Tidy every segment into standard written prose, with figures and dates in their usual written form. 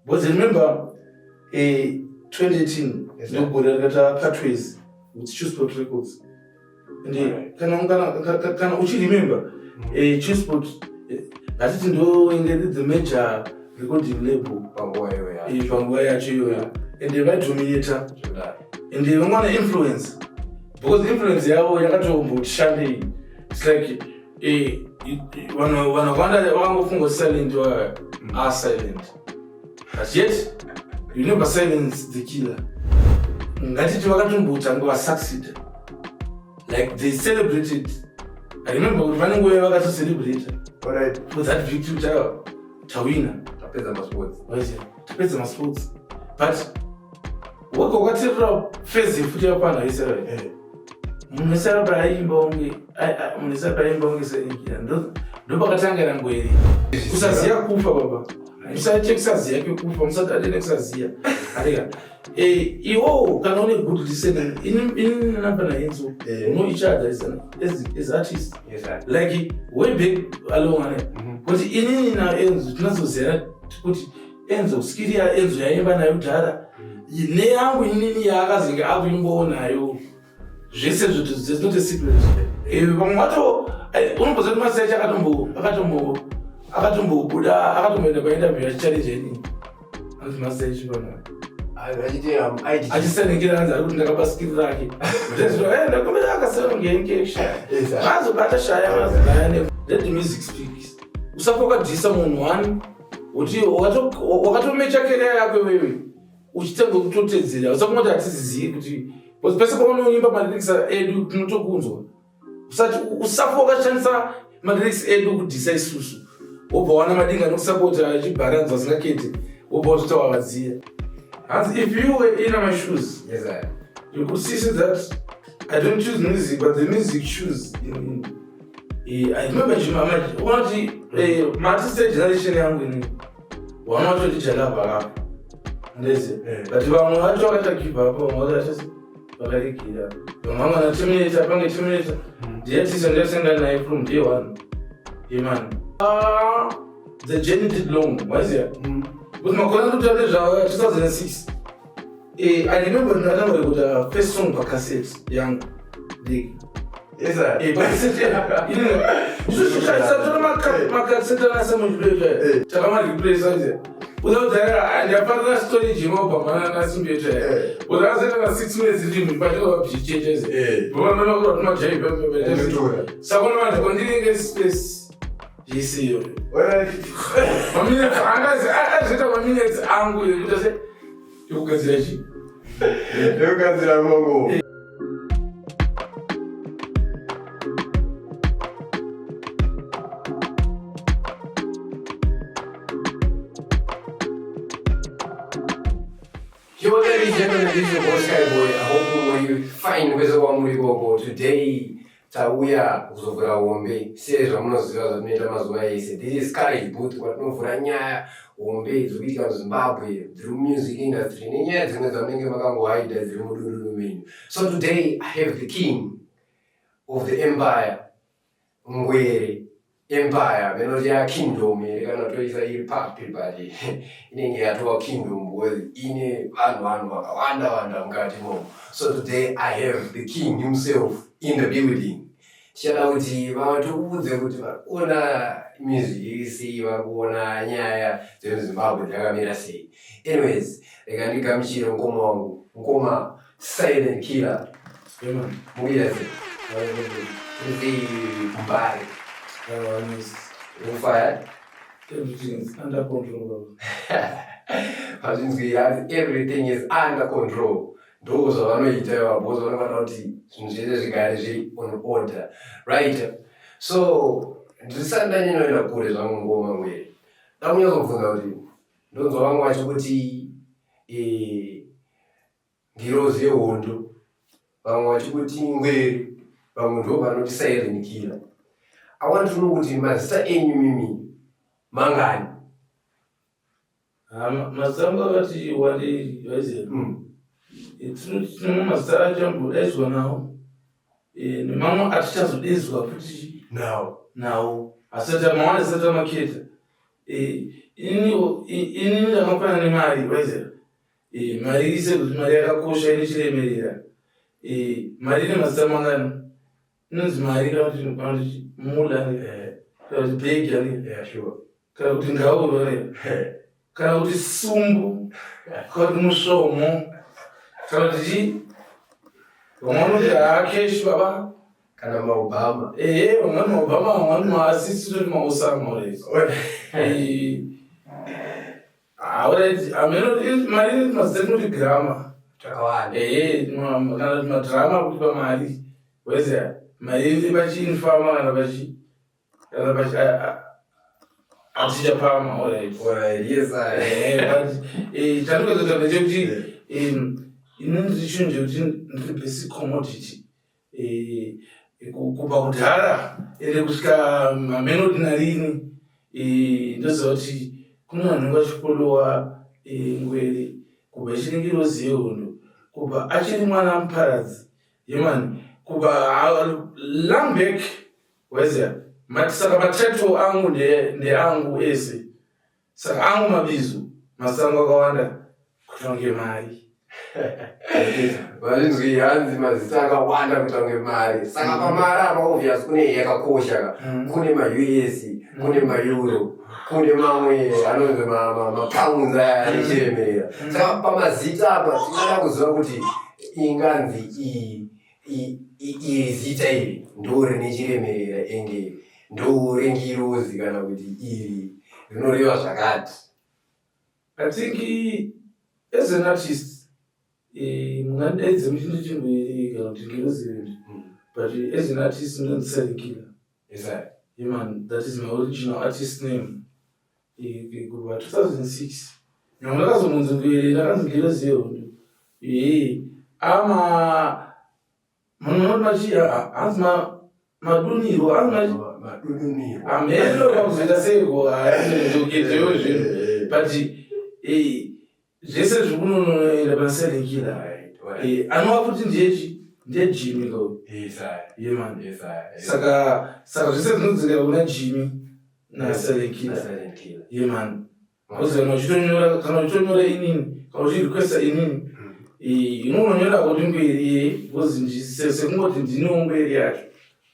Because remember, 2018, no good at Pathways with Chooseport Records. And can you remember? Chooseport, I didn't know the major recording label. And they write to me later. And they want to influence. Because influence, you have to Shani. It's like, when I wonder what silent are silent. But yet, you never silence the killer. Ngati wakatumbuta ngo succeed. Like they celebrated. I remember running away to celebrate. Alright. For that victory Tawina. Tapeza sports. But what face futhi yapana Israel. Munisaba imbongi, munisaba imbongi sengiya. Ndo bakatangana ngweli. Kusazia kufa baba. Musache kusazia kufa, musatade nekusazia. Alika. Iwo can only good listening in number yenzo. Know each other as artists. Yes, sir. Like way big along ane. But in na enzo tunazozera kuti enzo skiria enzo yaimba nayo dara. Ne yangu inini yakazinga akuimbona nayo. J'essaie de c'est not a secret. Et bongato unopoza kuti message akatombo buda akatomenda painterview challenge ni. Anti message bana. Achisanekera anza kuti ndakabasikira rake. Ndakomeza akasema ngeke. Mazo bata shaya mazo bayane. Let the music speak. Usafoka disa munhu wani. Uti wakatomecha career yako wewe. Uchitanga kutotedzera. Usakumota atiziziye kuti pese kwa unyimba lyrics edu tunotokunzwa. Usafoka shanisa lyrics edu kudisa isusu. Oba wana madinga nokusapota achibaranza wasingakete. Oba wazutawa wazia. And if you were in my shoes, yes, sir, you could see that I don't choose music, but the music choose. I remember one of the artist generation yangu one of the jalaba. But if I'm not talking to keep up, Vakarikira. Mama na terminator, pange terminator. The artist understand that from day one. Man. The journey did long. Why is it? But my cousin told me 2006. I remember another with the first song by cassette, Young Dig. Yes, sir. You should try to cassette and some play. Tell me without that, and your father's story, Jim Obama, and some better. Without that, 6 minutes, Jim, but you changes. But I'm not much. Someone continuing this space. You see, well, I said, 1 minute, I'm going to say, you can say, you can say, Yo, ladies and gentlemen, this is your boy Skyboy. I hope you find whether one go today. Tauya kuzovura wombe sezvo munoziva zvinoita mazuva ese. This is Courage Booth kwatinovhura nyaya wombe dzikuitika muZimbabwe dziri music industry nenyaya dzimwe dzamunenge makangohaida dziri mudururu menyu. So today I have the king of the empire, Ngwere empire, venoti ya kingdom here kana toisa iri papi but inenge yatova kingdom because ine vanhu vakawanda mukati mo. So today I have the king himself in the building. Shada kuti vatoudze kuti vakuona music isi vakuona nyaya dzemuZimbabwe dzakamira sei. Anyways, rega ndigamuchire mukoma wangu, mukoma silent killer. Muira sei. Ndi kumbari. Fire. Everything is under control. Everything is under control. Those are no ita bozo vanofanira kuti zvinhu zvese zvigare zviri on order, right? So ndisati ndanyanya kure zvangu ngoma Ngwere. Ndakunyazobvunza kuti ndonzwa vamwe vachikuti ngirozi yehondo, vamwe vachikuti Ngwere, vamwe ndo vanoti silent killer. I want to know kuti mazita enyu mimi mangani? Mazamba vati wali wazi. It's not mazita jambo ezwa nawo. Mama atichazodezwa kuti now asata mwana asata maketa. ini ndakafana nemari waizera. Mari ise kuti mari yakakosha inochiremerera. Mari ine mazita mangani? Inonzi mari kana kuti mula kana kuti bhegi kana kuti ngauro kana kuti sumbu kana kuti musvomo kana kuti chii vamwe vanoti keshi baba kana maobama vamweni maobama vamweni maasisi toti maosama mari mazita tinoti grama takawanda kana kuti madrama kuti pamari wezera mari iri pachiinfama kana atichapama chandikozotaura chekuti inonzi chinhu chekuti ndiri basic commodity kubva kudhara ende kusvika mamenodi narini ndoziva kuti kune vanhu vachikolowa ngwere kubva ichiringiro zehondo kubva achiri mwana muparadzi yemani kubva langback wezera saka matitle angu ndeangu ese saka angu mabizo masango akawanda kutonge mari valinzwi hanzi mazita akawanda kutonge mari saka pamari apa obvious kune yakakosha kune maUS kune maEuro kune mamwe anonzi mapounds aya achiremerera saka pamazita apa tinoda kuziva kuti inganzi iri zita iri ndorine chiremerera ende ndorengirozi kana kuti iri rinoreva zvakati. I think as an artist mungandaidze muchindi chimboereka kuti ngirozirendi but as an artist ndinondisarekira. Yes, sir. Yeah, man, that is my original artist name. Kubva 2006 nyamwe ndakazomunzi ngwere ndakanzi ngirozirendi hanzi maduniro amhelo kakuzoita seiko ndoketewo zvinhu but zvese zvikunonoenda pasarenkira anova kuti ndejimi ko yeman saka zvese zvinodzingera kuna jimi nasarenkira yeman oziva uchitonyora kana uchitonyora inini kana uchirequesta inini inononyora kuti mberi because sekungoti ndinewo mberi yacho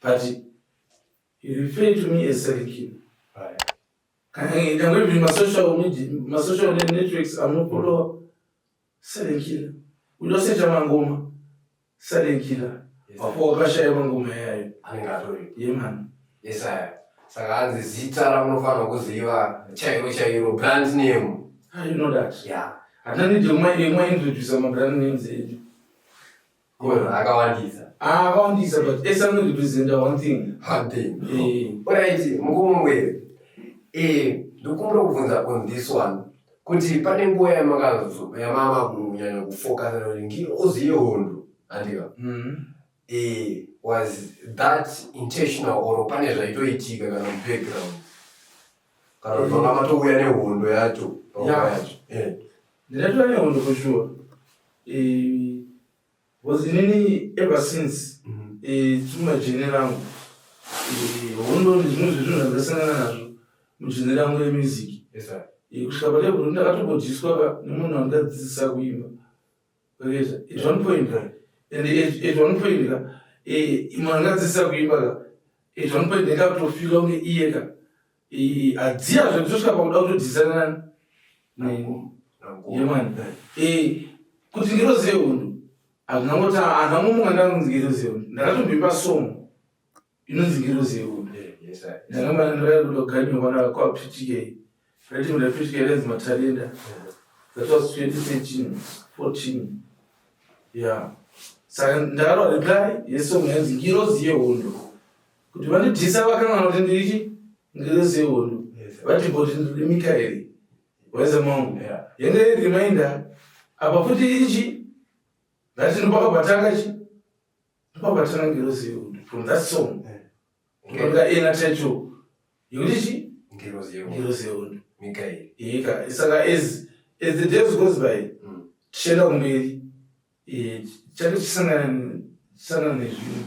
but you refer to me as Sarekina. Nyangwe masocial networks amufollowa Sarekina unosecha mangoma Sarekina wapo wakashaya mangoma yayo yeman. Yes, sir. Saka hanzi zita ramunofanira kuziva chairo brand name. How you know that? Yeah. Hatani ndimwe introduce ma brand names edu. Akawandisa but esa no represent one thing. Alright, mukumwe. Ndokumbura kubvunza on this one. Kuti pane nguva yamama kunyanya kufocus on ngirozi yehondo andika. Was that intentional or pane zvaitoitika kana background? Kana vanga matouya nehondo yacho. Ndinatoya nehondo for sure. Was inini ever since tumajene rangu hondo ndizvinhu zvezvinhu zvandasangana nazvo mujene rangu remusic. Kusvika palebhuru ndakatobhodhiswa nemunhu wandadzidzisa kuimba at one point munhu andadzidzisa kuimba at one point ndakatofila kunge iyeka hadziya zvekutosvika pakuda kutodhisana yemani kuti ngirozi yehondo hanangomwe ndanzi ngirozi yehondo ndakatomboimba song inonzi ngirozi yehondo ndakamba ndakadoganiwa vana vakwa PTK raiti munda PTK renzi matarenda that was 2013 14 yeah saka ndakarwa reply yesong yanzi ngirozi yehondo kuti vandidhisa vakanga kuti ndirichi ngirozi yehondo vatimboti ndiri Mikaeri waiza mangu yenge reminder apa futi ichi ngati ndopakabatanga ngirozi yehondo from that song nga ena title yekuti ngirozi yehondo Mikaeri saka as the days goes by tichienda kumberi chake chisangana nezvinhu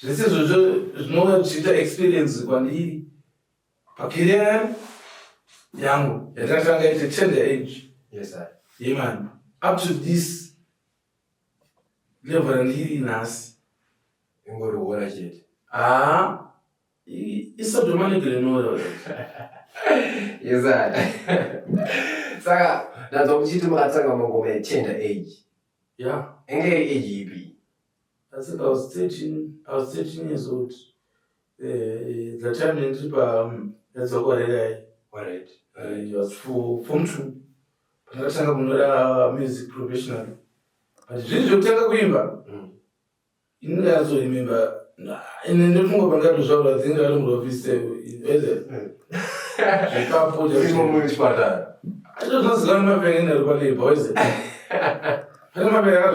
zvese izvozvo zvinova zvichiita experience kwandiri pacareer yangu yatakanga ite tender age. Yes sir. Yeah man, up to this level ndiri nasi Ingori wona chete. Isadomanikile no. Yes sir. Saka nazo kuchiti makatanga mangoma tender age. Yeah. Engeke age ipi? I think I was 13 years old. The time in Tripa, that's what I Alright. it was for Form 2. Pakatanga kunora music professional. But zvizvi zvekutanga kuimba. Indingazoimba. Ine ndofunga pangati zvaura dzinga ringovise. Zvikapo Zvimo muchipatara. Atozozikana mapenga ndaripale boys. Pane mapenga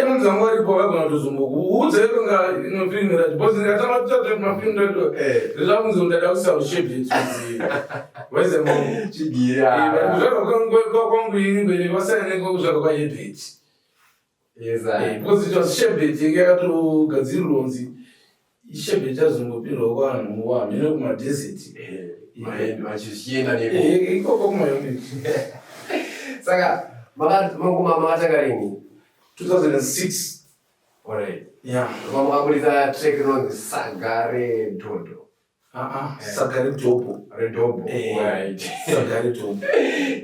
emunzangu aripo vagona kutozumbuku udzeka inopindira because ngatamatate mapindiro zvamunzi ndada kusaushebhe waize mungu Chigira. kwangu ini mberi vasaineko kuzvaka kwayebheti because it was shebheti yakatogadzirirwa kunzi ishebheti azombopindwa kwanhu wamhene kumadheseti Machienda nepo. ikoko kumayomiti. Saka mangoma makatanga rini? 2006. Alright. Yeah. Makabuliza track inonzi Sagare Dodo. Sagare Dobo. Redobo. Right. Sagare Dobo.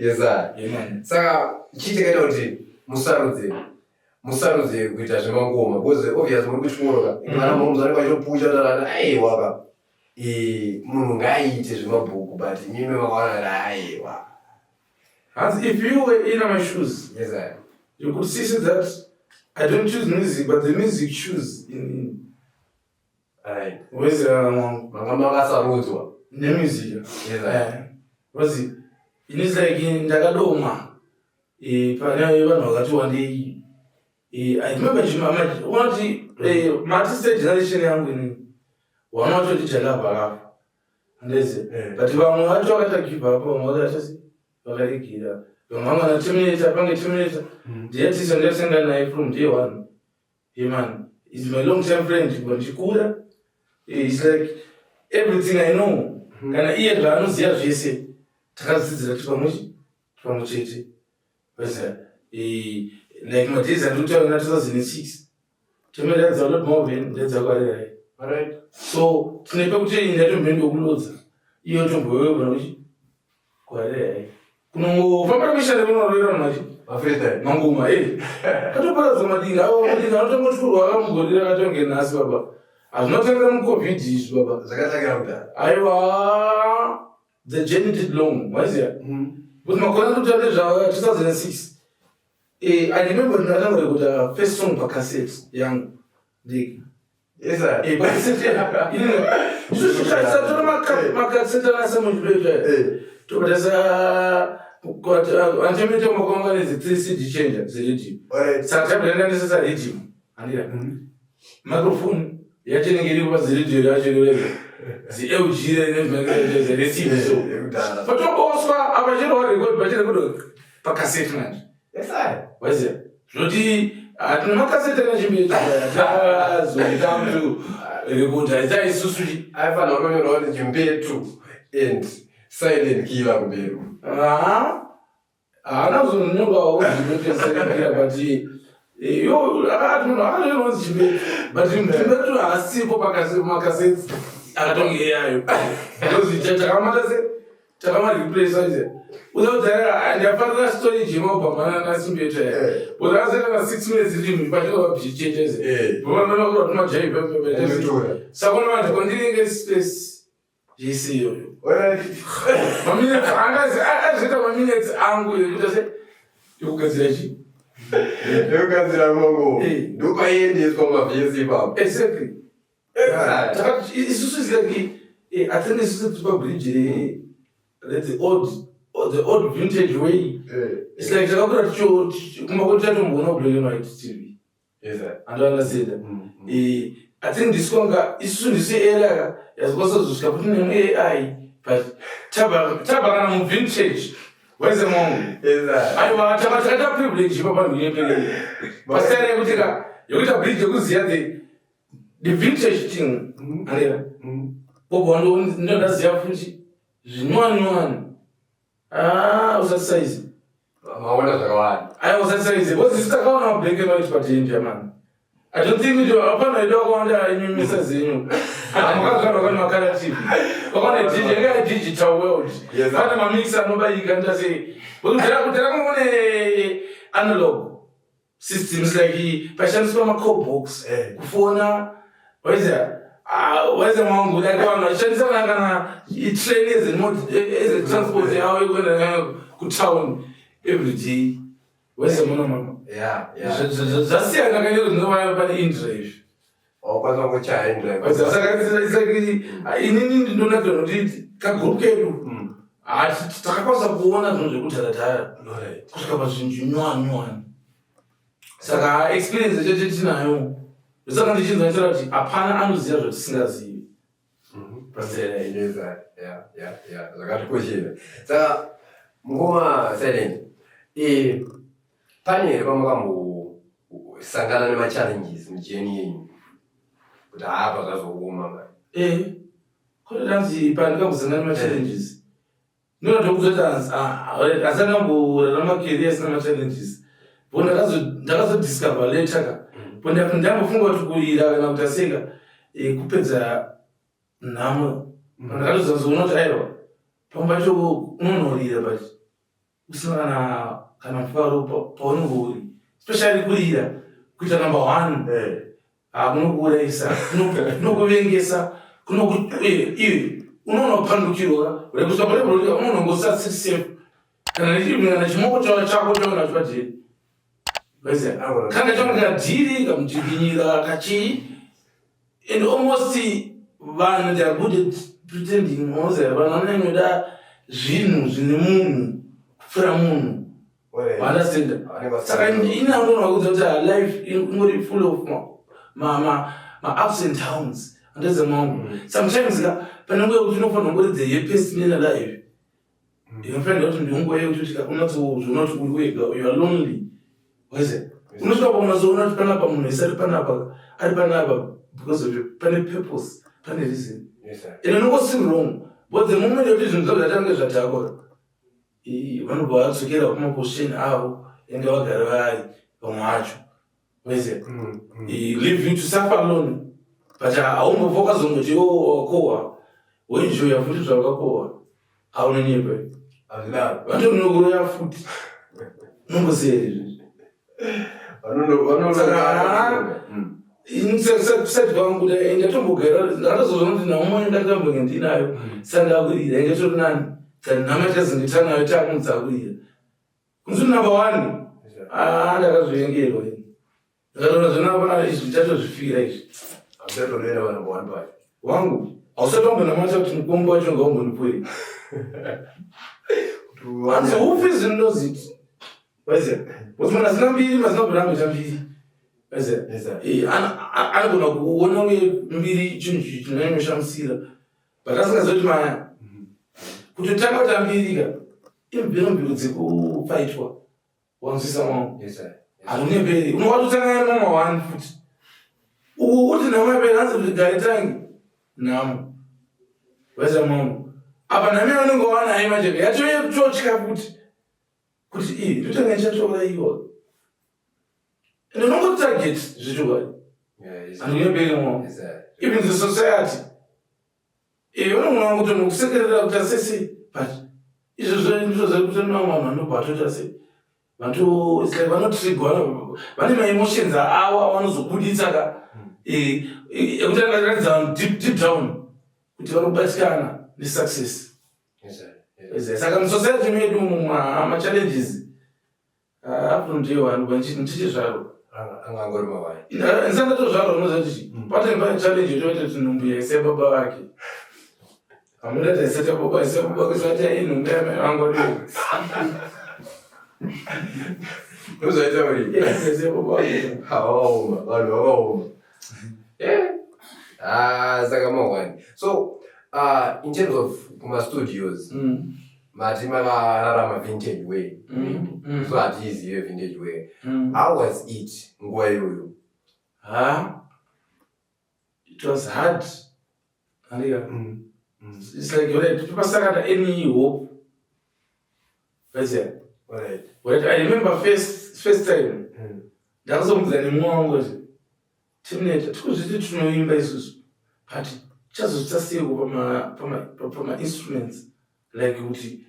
Yes sir. Amen. Saka chiitikaita kuti musarudze kuita zvemangoma because obviously muri kuchikoroka. Kana munhu ari kwachopusha tara aiwa munhu ngaaite zvemabhuku but nyime vakaona aiwa. As if you were in my shoes, yes sir, you could see that I don't choose music, but the music choose in. Alright. Where's Makasarudzwa. The music. Yes sir. Was it? It's like in Dagadoma. Pane vanhu vakati wandei. I remember one of the artist generation yangu ini. Wanototi chalapa. But vamwe vacho vakatakipa hapo vamwe vakachasi vakarigira vamwe vana terminator ndiyatisa ndasangana naye from day one. Hey man, he's my long time friend ndichikura. It's like everything I know. Kana iye zvaanoziva zvese takadzidzira pamwe chete. Like madays andikutaura na 2006 temeradza a lot more than ndedzakwarera. Alright. So tinepe kuti ndatomboenda kulodza iyo tomboyogona kuti kwarera kunongofamba mishando kunororera machi Mafrita. mangoma katoparadza madinga anotongoturwa akamugorira akatonge nhasi baba hazvinotangira mucovid izvi baba Zvakatangira kudhara. aiwa the journey did long maiziya kuti makore andotande zvavo 2006 I remember ndinatanga rekuta first song pacassette yangu ndiki. Yes sir. Makaseta nasa muzvibhedhlera tobadasa anchemete makonganidzi 3 CD changer zeredio saka tabudenda ndisasa redio andira microphone yachenenge iri pazeredio yacho LG zeredio patoboswa apachero record pachirekodo pakaseti manje. Yes sir. Waziya zvoti hatina makaseti anachimbeto tazoita mtu record haita isusu aifanira kunyorwa kuti chimbetu and silent killer kumberi. haana kuzonyorwawo zvinotesekira but akatonzi chimbetu but chimbetu haasipo makaseti akatonge eyayo takamariplesa ize uzaudzaira ndafarira storage yemaubhamana nasimbeto uzakaseka na 6 minutes limbi pachikavabhichecheze vavanonakura kuti majaipepepetetora saka unovanja kwandiringe space zvisiyoyo maminutes angazi azvita maminutes angu ekuti yokugadzira chi yokugadzira mango ndokwaendeswa mavhesi ipapo. Exactly. Isusu is like I think this is the bridge. The old vintage way. It's like I think this conga is soon to say as was AI, but Tabana vintage. Where's the mom? I want to have a privilege. But you got a bridge the vintage thing. Bobo ndo ndaziya futhi zvinwani. Usasaize. Maona zvakawanda. Usasaize. Because sitakaona black and white patinja man. I don't think you apana idokawanda inyumisa zenyu. Amakakana kana makala TV. Wakona digital world. Kana mamixer anobayika ndase. Kutera kungone analog systems like passions from a code box. Kufona whether mangu like one shandisa kana train is not as a transport how you gonna ku town every day. Whether mama. Yeah. Zasiya ngakanyero ndinoba pani indrive. Okwaza kuchaya indrive. It's like inini ndonato nditi kagroup kedu. Takakwaza kuona zvinhu zvekutara kusvika pazvinjinywanywana. Saka experience cheche tinayo. Saka ndichinzwa kuti apana anoziva zvatisingazivi. Yeah. Zvakatikoshera. Saka ngoma silent. Pane pamakambosangana nema-challenges mujourney yenyu kuti apa zvazooma mani. Kune danzi pandakambosangana nema-challenges. Ndinotokuzoti asangamborarama career asina ma-challenges. Ndakazodiscover later ka. Ndambofunga kuti kurira kana kuti asenga kupedza nhamo. Ndakatozoona kuti aiwa pambacho unonorira but usina kana mfaro paunongori. Especially kurira kuita number 1. Kunokuurayisa, kunokuvengesa, iwe unonopandukirwa kusvika pale unonongosatsa safe. Kana chimoko chako chaona chipatiri. Kanga changa dhiri kamuchiginyira kachi. And almost vanhu they are good at pretending. Vananoda zvinhu zvine munhu kupfura munhu. Understand? Saka inaona kuti life ingori full of my ups and downs. Sometimes panongoya kuti unofanira ngori the happiest man alive. Unofanira kuti ndingoya kuti unatsoona kuti uri wega, you are lonely. Unosvika paunozoona kuti panapa munhu ese ari panapa because of pane purpose, pane reason. And unongosiri wrong. But the moment kuti zvinhu zvako zvatanga zvatakura vanobva vadzokera kumaposition avo enge vagara vari vamwe vacho. Leave you to suffer alone. But haumbofoka zongoti wakohwa woenjoya futi zvawakakohwa haunonyepa vandonokuroya futi unomboseri kusati kwangu kuti ndatombogara ndakatozozva kuti naumwe ndakambonge ndinayo sandakurira inge tori nani kana nhama chazindita nayo takunzakurira kunzi number 1 ndakazvivengerwa ndakatoona zvonapana izvi chatozvifira izvi wangu hausatombonamata kuti mukombo wacho ngaumbonipwei hanzi upi zvinoziti kuti munhu asina mbiri mazinobhoramboita mbiri anogona kuona uye mbiri chinhu chinonyoshamusira but asingazoti maya kutotanga kuti ambirika imbirombiro dzekufaitwa wanzwisa mwangu hauneperi unowatotanga mama 1 futi uti namaperi hanzi kuti gare tangi nhamo vaisa mwangu apa nhame vanenge wanaye majeka yatototya futi kuti ndotanga ichatouraiwa and unongotarget zvitowari handineperi mwangu even the society vanogona wangu tonokusekerera kuti asese but izvozvo ndizvo zvekuti vanhu vanobva vatota sei vantu it's like vanotrigwa vane maemotions avo avanozobuditsa ka ekuti angaratidza deep down kuti vanobatikana nesuccess. Saka musociety medu machallenges afundiyo vanhu vandichiche zvaro nsangato zvaro unozati patene challenge yotoita kuti nhumbu yaise baba vake amudati aisata baba aise baba kusati ainhumbu yamangoriwo uzoita uri aise baba vake hawaoma vanhu vakaoma saka mawani. So in terms of studios mati makararama vintage way so hatizive vintage way how was it nguva iyoyo? It was hard It's like people start any hope. Right. I remember first time. That was something that was terminated. Tunoimba isusu. But just say over instruments like uti.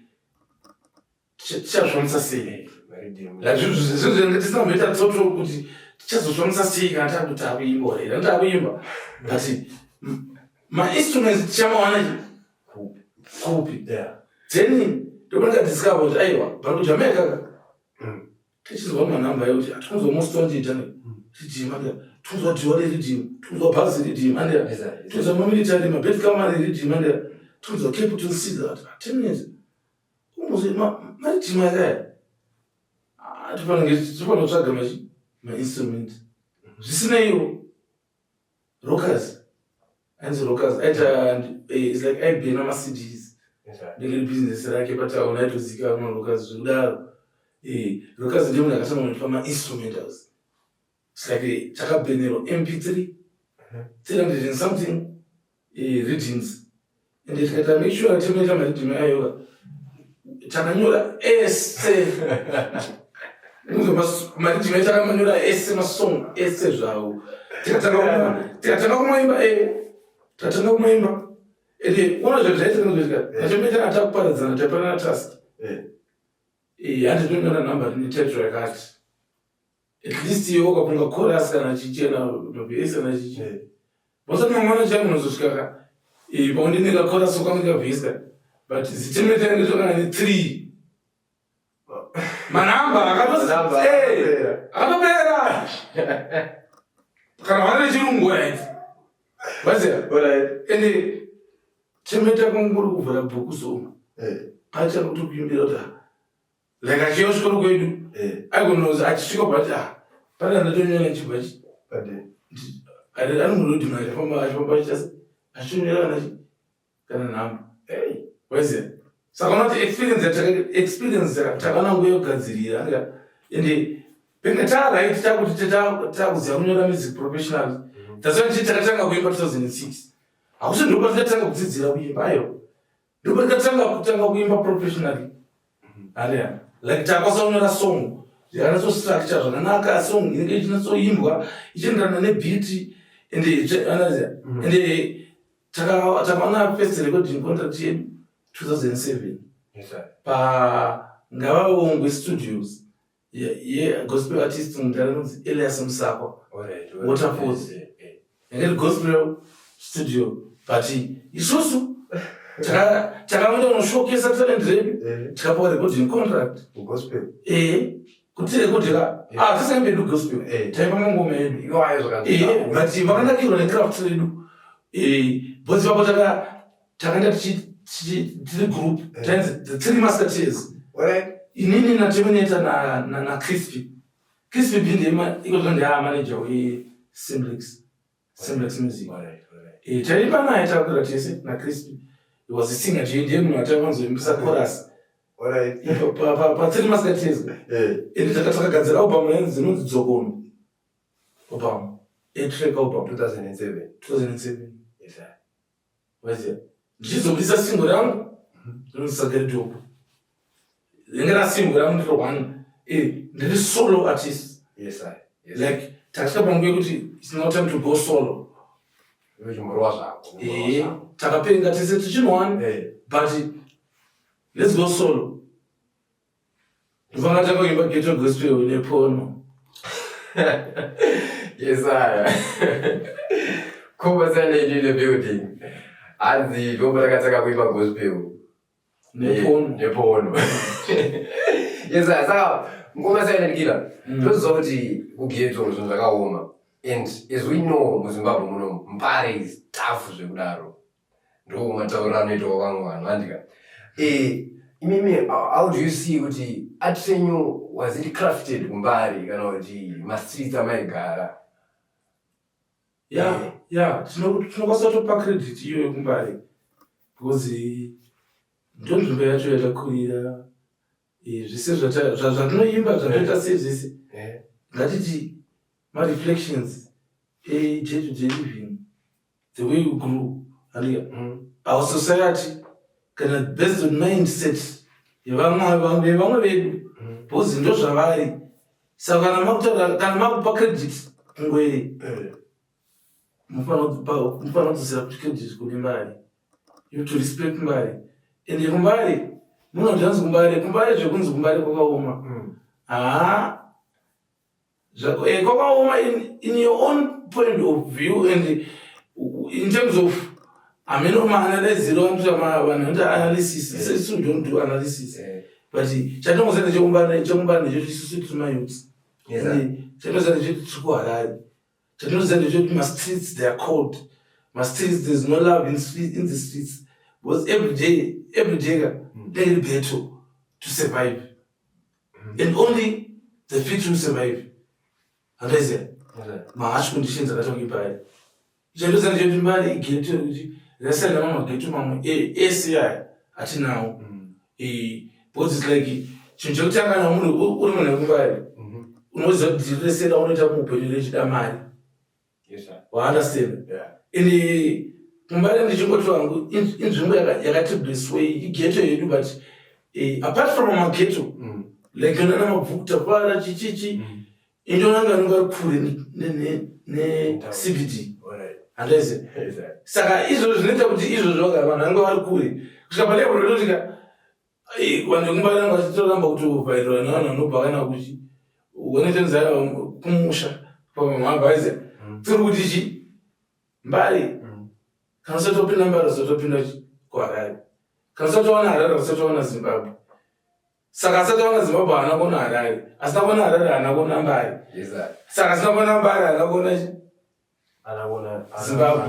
Chazvonisa sei. Like it's not better total kuti chazvonisa sei kana kuti akuimba here. Ndakuimba. But my instruments chamawana kupi. Then ndopanga discover kuti aiwa bari Jamaica. Tichizwa manamba yekuti atunzwa mostonjita ridhima tunzwa dhiwa reridhima tunzwa bhazi reridhima tunzwa mamilitary mabet kamari reridhima tunzwa capital city atenezi umuzwe maridhima yakaya tifanira kutsvaga mainstrument zvisinaiwo rockers ainzi rockers aita is like aibhena maCDs ndenge business rake pataun aitozikanwa rockers zvekudaro rockers ndiye munhu akatanga kutamba instrumentals. It's like chakabhenero MP3 300 and something readings and tikata make sure timeta maridhima ayo takanyora ese maridhima takamanyora ese masong ese zvawo tikatanga kumaimba tatanga kumaimba ende una zvezvaitanga nachometa atakuparadzana tapana task handidonona namba rine title yakati at least iwe wakapunga chorus kana chichena mabhesi kana chichena bosati mamwana changu nozosvika paundineka chorus ukamunika bhesi but zitemeta yangu zvakana ne 3 manamba akatopera kana wane chirungu right ende temeta kunguri kuvhura bhuku soma acha kuti kuimbira kuti like achiyosvikoro kwedu aikonozi achisvika pati pana ndatonyora chibhachi anomurodhima achifamba achitonyora kana nhamba waziva saka unoti experience takanangoyo kugadzirira ende penge taright takuti takuziva kunyora music professional tasati takatanga kuimba 2006 hakusi ndopa tikatanga kudzidzira kuimba ayo ndopa tikatanga kuimba professionally area like takwasakunyora song zvakanasostructure zvakanaka song inenge ichinatsoimbwa ichienderana nebeat ende takaona first recording contract yedu 2007 pangavaongwe studios yegospel artist mudhara nonzi Elias Musakwa Waterfalls yange gospel studio but isusu takaenda kunoshowcase talent redu tikapuwa recording contract kuti rekodeka tisaimbedu gospel taipa mangoma edu but vakanakirwa necraft redu bhozi vapo takaenda tiri group tainzi the 3 musketeers inini naterminata naCrispy bindi manager weSimblex Music taipa naye takura tese naCrispy. He was a singer, ndiye munhu ataivanzoimbisa chorus pa 3 musketeers ende takagadzira album yanzi inonzi Dzokono album track album 2007 waziva ndichizobudisa single rangu inonzi Sageridhopo ringe rasingle rangu ndiro 1 ndiri solo artist like takasvika panguva yekuti it's now time to go solo takapenga tese tichinowana but let's go solo ndifanga takaimba ghetto gospel nepono Kuba Silent in the building hanzi ndopa takataka kuimba gospel nepono saka ngoma Silent Killer toziva kuti kughetto zvinhu zvakaoma and as we know muZimbabwe muno Mpare is tough zvekudaro ndo mataura anoitawo vamwe vanhu andika imimi how do you see kuti art yenyu was it crafted kuMbare kana kuti mastreets amaigara tinokwanisa kutopa credit iyo yekuMbare because ndonzvimbo yacho yatakurira zvese zvatinoimba zvatoita sei zvese ngatiti my reflections day to day living, the way you grew, our society kana based on mindset vamwe vedu because ndo zvavari saka kana makupa credit kungwere mufana kudzisira kuti credit kune Mbare, you have to respect Mbare. Ende kumbare munozvanzi kumbare zvekunzi kumbare kwakaoma kwakaoma in your own point of view and in terms of analyze analysis. So don't do analysis. But chatongozenda chekumbare necho isusu tiri mayouth. Chatongozenda necho tiri kuharare. Chatongozenda necho my streets they are cold. My streets there's no love in the streets. Because every day they battle to survive. And only the fit will survive. And I say, my harsh conditions are talking about it. Chatongozenda necho Mbare ghetto kuti rasana mama ghetto mama ACI ati now. Because it's like chinhu chekutanga namunhu uri munhu wekumbare unoziva kuti resera unoita muupenyu rechida mari. Understand? Ende kumbare ndichingoti wangu inzvimbo yakati blessway ighetto yedu, but apart from maghetto like yona namabvukuta kwara chichichi indonanga nonga kure ne-CBD. Andaise saka izvozvo zvinoita kuti izvozvo vanhu vange vari kure kusvika palebro rototika vanhu vekumbare vangu vachitoramba kutovhairirwa nevanhu vanobva kana kuti unoita nzara kumusha pamabhazi tiri kuti chi Mbare kana usatopinda Mbare usatopinda kuHarare, kana usatowana Harare usatowana Zimbabwe. Saka asatowana Zimbabwe haana kuona Harare, asina kuona Harare haana kuona Mbare. Saka asina kuona Mbare haana kuona Zimbabwe.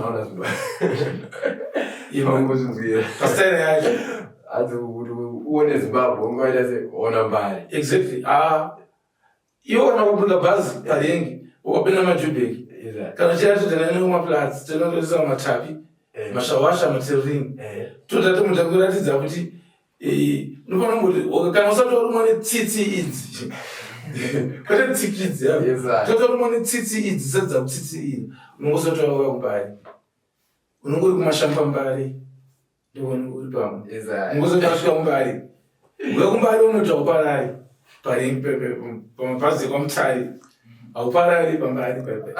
Pastaira yacho uone Zimbabwe ungoita seona Mbare. Exactly. Iwo kana kupinda bhazi parengi ukapinda maJoburg kana chirachidana nemumaplatsi tinotoisa matapi mashawasha matering totati munhu takuratidza kuti unofanira kuti kana usatorumwa netsitsi idzi kwete tsikidzi totorumwa netsitsi idzi sadza kutsitsi iyi unongosotoa kumbare unongori kumashampa Mbare ndikoni uri pamwe unongosotasvika kumbare wekumbare unoti hauparari parengi pamabhazi kwamutare hauparari paMbare pepe.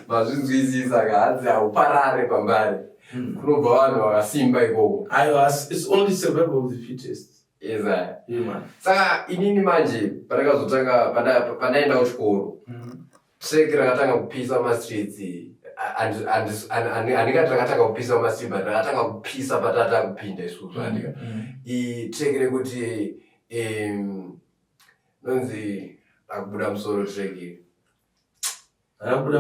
Mazvinzwisisa kahadzi hauparare paMbare. Kunobva vanhu vakasimba ikoko. Aiwa, it's only survival of the fittest. Saka inini manje pandakazotanga pandaenda kuchikoro trek rakatanga kupisa mastreets andikati rakatanga kupisa mastreets but rakatanga kupisa patatanga kupinda isusu andika trek rekuti nonzi akubuda musoro trek rabuda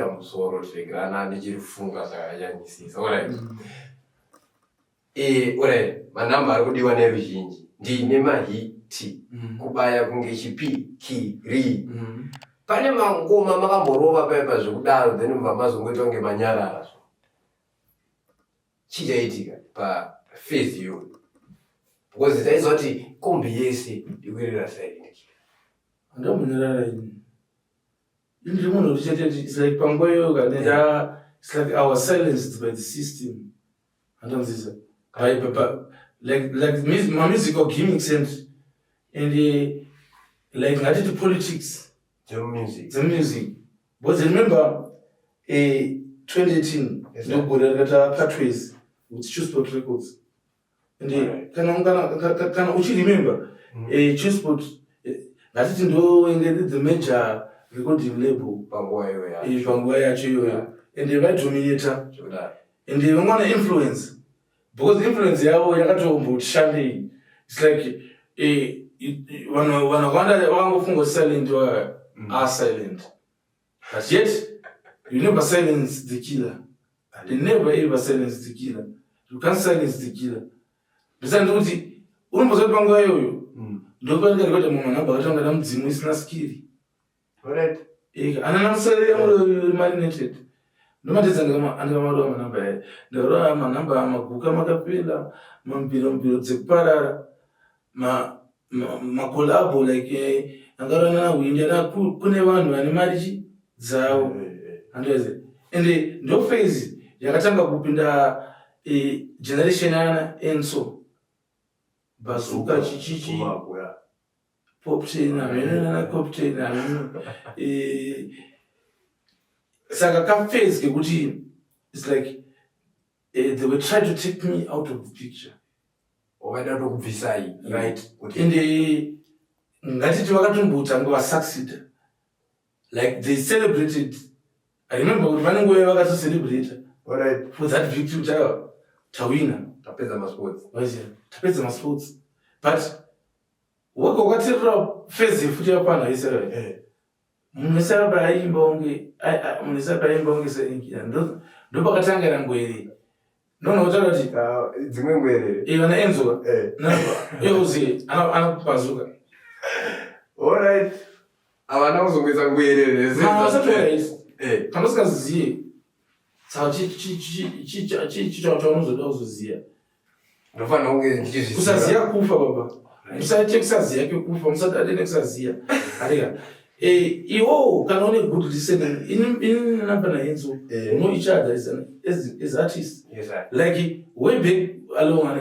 musoro trek rana ndichirifunga saka yanyisisa alright manamba ari kudiwa neruzhinji ndine mahiti kubaya kunge chipikiri pane mangoma makamborova paipa zvekudaro then mva mazongoita kunge manyarara chichaitika paface yo because taiziva kuti kombi yese ikwirira saidiniki andomunyarara ini ndiri munhu richateti it's like panguva iyoyo kaneta it's like our silenced by the system andomzisa like musical gimmicks and like ngatiti politics the music because remember 2018 ndogore rakata Pathways with Chusport Records and kana uchiremember Chusport ngatiti ndoende the major recording label panguva yacho iyoyo and vaidominata and vangwana influence because influence yavo yakatomboshandei. It's like vanhu vakawanda vakangofunga silent are silent, but yet you never silence the killer. They never ever silence the killer. You can't silence the killer. Ndisandi kuti unombozoti panguva iyoyo ndopanikati mumanhamba akatanga damudzimu isina skiri ananamusariri marinated ndomatedza andikamarova manhamba ndarova manhamba maguka makapela mambiro dzekuparara makolabo like angarana nahwinda kune vanhu vane mari dzavo andoze ende ndo phase yakatanga kupinda generation yana Enzo Bazooka chichichi pop chain na pop chain saka ka phase kekuti it's like they were trying to take me out of the picture. Wakaenda kubvisai, right? Ende ngatiti vakatombotanga vasucceed, like they celebrated. I remember kuti vanenge vakatocelebrate for that victory tawina tapedza masports, but waka wakatirira phase yefuti yapana Israel. Munhu wese aimba unge serengira ndopakatanga ngwere nonotaura kuti dzimwe ngwere vana Enzo Euzi anakupazuka. Alright, avana kuzongwisa ngwere kana usingaziziye saka chichaanozoda kuzoziya ndofanira kunge ndichizviziva. Kusaziya kufa baba, musaite kusaziya kwekufa, musadade nekusaziya arega. Iwo kana une good listening in napana Enzo, you know each other as artists. Yes, sir. Like way back along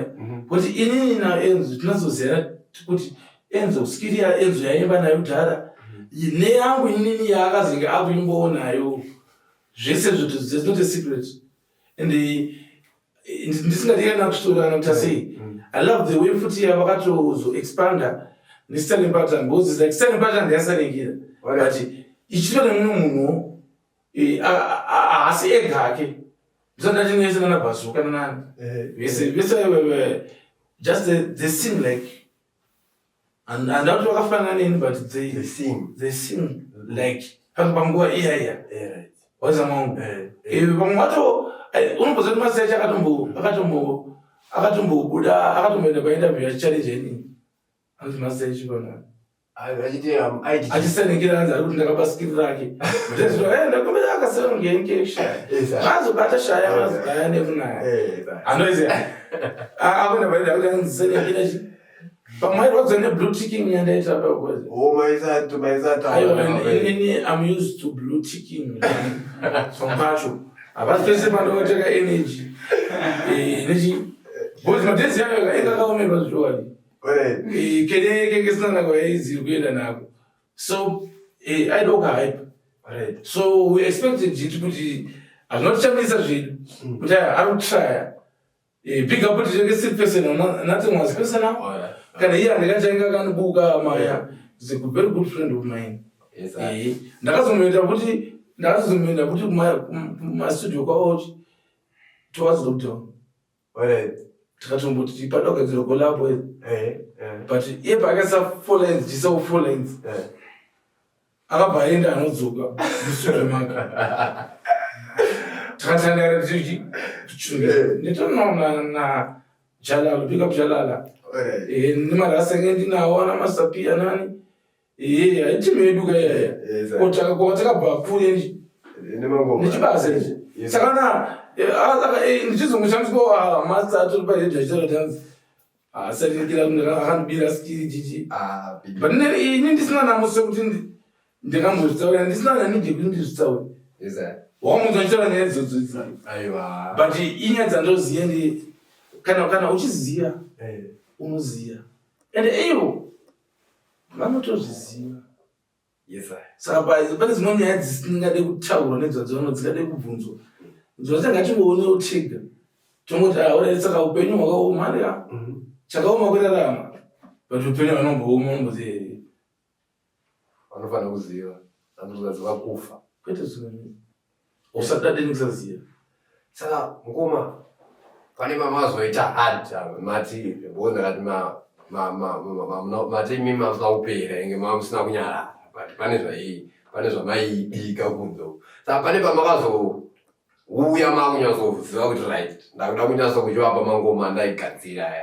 but inini na Enzo tinazozera kuti Enzo skill ya Enzo yaimba nayo kudhara neyangu inini yaakazinge akuimbonayo zvese zvoto it's not a secret. And ndisingadikana kushorana kuti sei I love the way futi yavakatozo expanda nestarting pattern, because like starting pattern yasarengira but ichitore munhu haasi ega hake ndisandati nese kana Bazooka nani vese just they sing like and andauti vakafanana neni but they sing like panguva iyaiya waisa mangu vamwe vato unomboza kuti masearch akatombobuda akatomboenda painterview achichallenge inini anoti masearch pana achisanengera anzi ari kuti ndakapa skill rake ndakombera akasanongenke shaya mazobata shaya mazogaya nekunaya anoiziva akuenda paida kuti anzisanengera pamwairwadza neblue ticking yandaita painini I'm used to blue ticking sompacho hapasi pese pandooteka energy because madhenzi yayo engakaomerwa zvichowani keke sinanako yaiziri kuenda nako, so aidoka hype. So we expected it kuti hazvinotichamisa zvedu kuti ari kutraya big up kuti chenge sick person nothing was personal. Kana iye andikachanga kanobuka maya is a very good friend of mine. Ndakazoenda kuti kumastudio kwaochi towards lockdown tikatomboti padogadziro kolabo but iye paakaisa 4 lines jisa 4 lines akabva aenda anodzoka mustudio maka takatandara nditonaona na Jalala, pick up Jalala. Nimarasenge ndinawo namasapia nani aitimeduka yaya kotaka bhakuri nichibasa saka ndichizongo chamiswa masa atori paedhachitara dance asarekera akandibira skiri chichi but ini ndisina namuso kuti ndikambozvitsaura ndisina nanidi kuti ndizvitsaure wamunzwa nchitaura nyaya idzodzo but inyaya dzandoziya ndi kana uchiziya unoziya and ivo vanotozviziva. Saka pane dzimwe nyaya dzisingade kutaurwa nedzadzona dzingade kubvunzwa ngatingoonewo tega tongoti saka upenyu hwakaoma arika chakaoma kurarama but upenyu hwanombooma unombozi vanofanira kuziva anozoziva kufa kwete zvimweni usadade nekusaziya. Saka mukoma pane mamazoita hard mati bona kuti mati mimi mazaupera inge mamusina kunyara but pane zvamaibika kunzo. Saka pane pamakazouya makunyazoziva kuti right ndakuda kunyazokuchiwapa mangoma ndaigadzira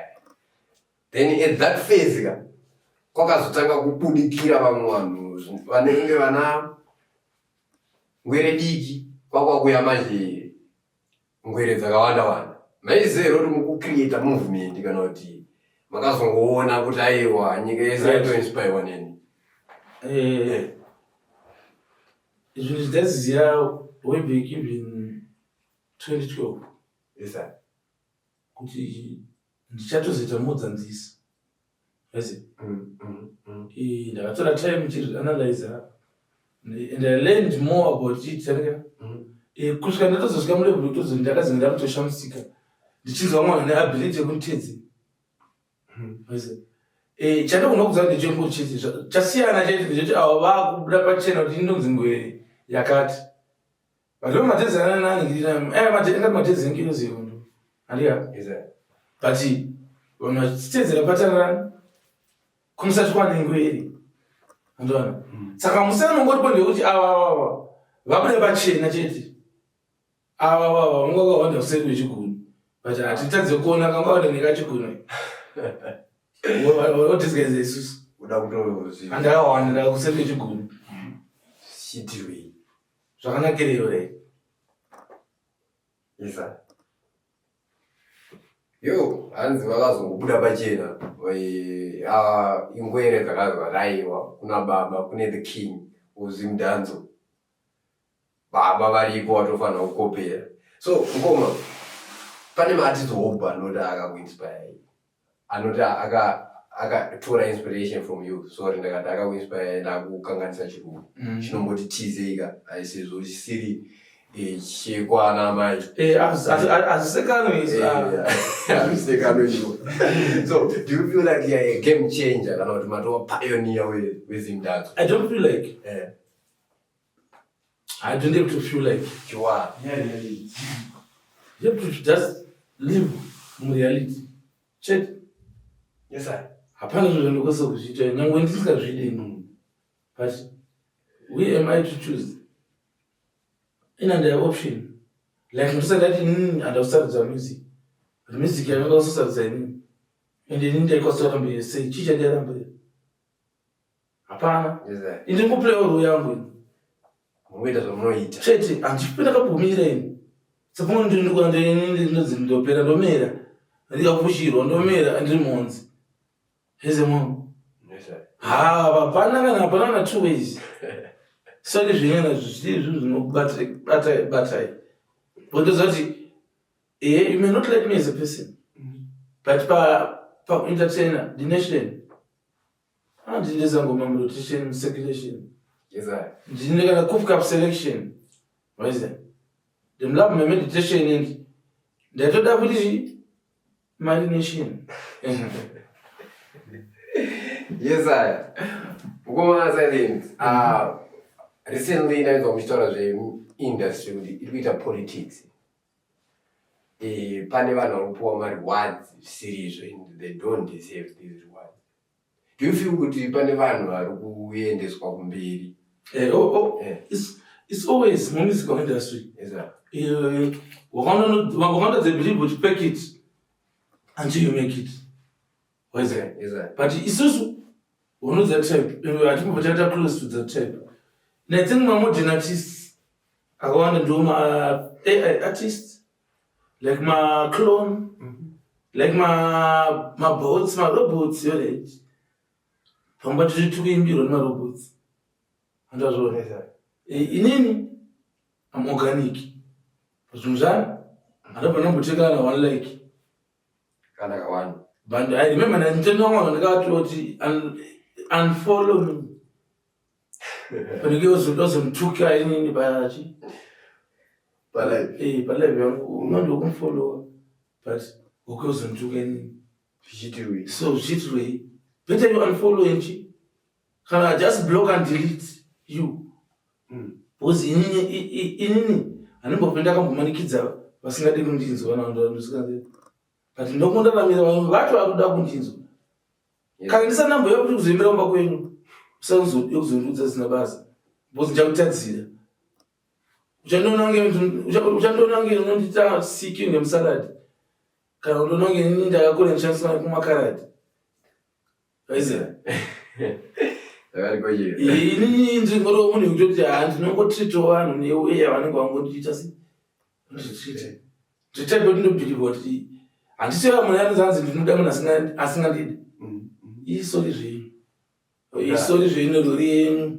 then at that phase kwakazotanga kubudikira vamwe vanhu vanenge vana ngwere diki kwakwakuya manje ngwere dzakawanda maizero kuti mukucreate movement kana kuti makazongoona kuti aiwa nyika yese yaitoinspire neni izvi ndaziziya way back even 2012 Yes sir. kuti ndichatozoita mudzanzisi yazi ndakatora time ndichianalyza and I learned more about it kusvika ndatozosvika mulevel yekuti ndakazi ndakutoshamusika ndichinzwa mwana neability yekunitedze chandogona kuziva ndechembochiti chasiyana chaiti ndechoti avo vakubuda pachena kuti indonzi ngwere yakati vativo matedzi ananingirira matedzi ngirozivondo handiya but vanhu vachitedzera patanarani kumusati kwane ngwere andoana saka musanongoripo ndekuti ava vabuda pachena chete ava vanga vakawanda kuseri kwechiguni but hatitadze kuona kangawanda nekachiguni wotizikaise isusu andakawanda ndakakuseri kwechiguni chitirwei zvakanakireyo rei isa yo hanzi vakazongobuda pachena ingwere dzakazvaraiwa kuna baba kune the king uzimdanzo baba varipo vatofanira kukopera so ngoma pane maartist hope anoti akakuinspire anoti akatora inspiration from you sorry ndakati akakuinspire ndakukanganisa chirungu chinomboti tizeika aisezvo chisiri chekwana mai azisekano so do you feel like you're a game changer kana kuti matova pioneer wezimdatso? I don't feel like I don't have to feel like you are. You have to just live in reality. Check. Yes sir. Hapana zvinokosha kuzviita nyangwe ndisingazvidi but who am I to choose? In under option like ndisandati andasarudza music yangu usasarudza inini ende ndindaikosora sei chicha ndarambira hapana. Yes sir. Ndingoplay role yangu muita zvamunoita chete handipinda kabhumira ini sapano ndinodzinondopera ndomera ndikafushirwa ndomera andiri monzi heze munhu hapana kana 2 ways saka zvinyana zvizvi zvinobatai bondoziva kuti you may not like me as a person but pa-entertainer dination handindezangoma murotation circulation ndinekana cup selection waiza ndimlapa memeditation and ndatoda kuti marination. Yes sir. Ngoma silent recently naizwa muchitaura zveindustry kuti iri kuita politics pane vanhu vanopuwa marewards zvisizvo and they don't deserve these rewards. Do you feel kuti pane vanhu vari kuendeswa kumberi? It's always musical industry. Yes sir. They believe what you pack it until you make it. What is it? Yes sir. But it's also one of that type. I think we are close to that type. And I think my modern artists, I want to do my AI artists, like my clone, like my bots, my robots, your age. From what you took in my robots. And that's what. Yes sir. Inini, I'm organic. But Suzanne, I don't know what one like. Kana kawan. But I remember I didn't know when I got to unfollow me. When you go to those who took in the biology. But like, you're not looking follow. But who goes and took any shittery. So shittery. Better you unfollow and can I just block and delete you? Because in and number of Pendaka kids are vasingadi kunjinzo vanaondosikazve but ndokundaramira vamwe vacho vakuda kunjinzo kana ndisanambo yakuti kuzoimbira kumba kwenyu usakuzondudza zina basa because ndichakutadzira uchandonange unondita siki ngemusaladi kana undonange nini ndakakura ndishandiswa kumakaradi vaizira inini nzvingoro munhu yekutoti ndinongotrita vanhu neuya vanenge vangondiita se nditaipe kuti ndobhiliva kuti handiseva munhu anozanzi ndinoda munhu asingandidi isori zvenyu rori yenyu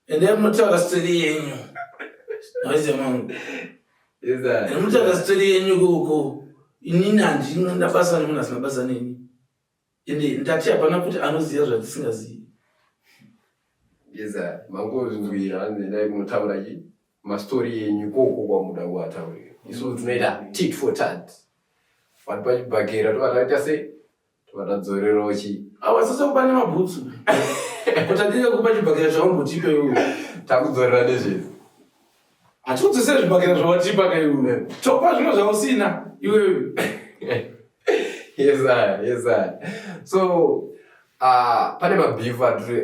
ende yamunotaura stori yenyu aize mangu Exactly. Mutaka story yenyu koko. Inini handina ndabasa nemunhu asina basa neni. Ende ndati hapana kuti anoziva zvandisingazivi. Exactly. Mangozvira hanzi ndai kunotaura chi mastori yenyu koko kwamuda kuataurira. Isu tunoita tit for tat. Vanhu pachibhakera tovataita sei? Tovatadzorerawo chi. Awasasa kupa nemabhutsu. Kuti andine kupa chibhakera zvawambotipa iwe. Takudzorera nezvezvo. Hatikudzosera zvibhakera zvawatipa kaiwe. Topa zvimwe zvausina iwewe. Yes, sir. So, pane mabhifu atiri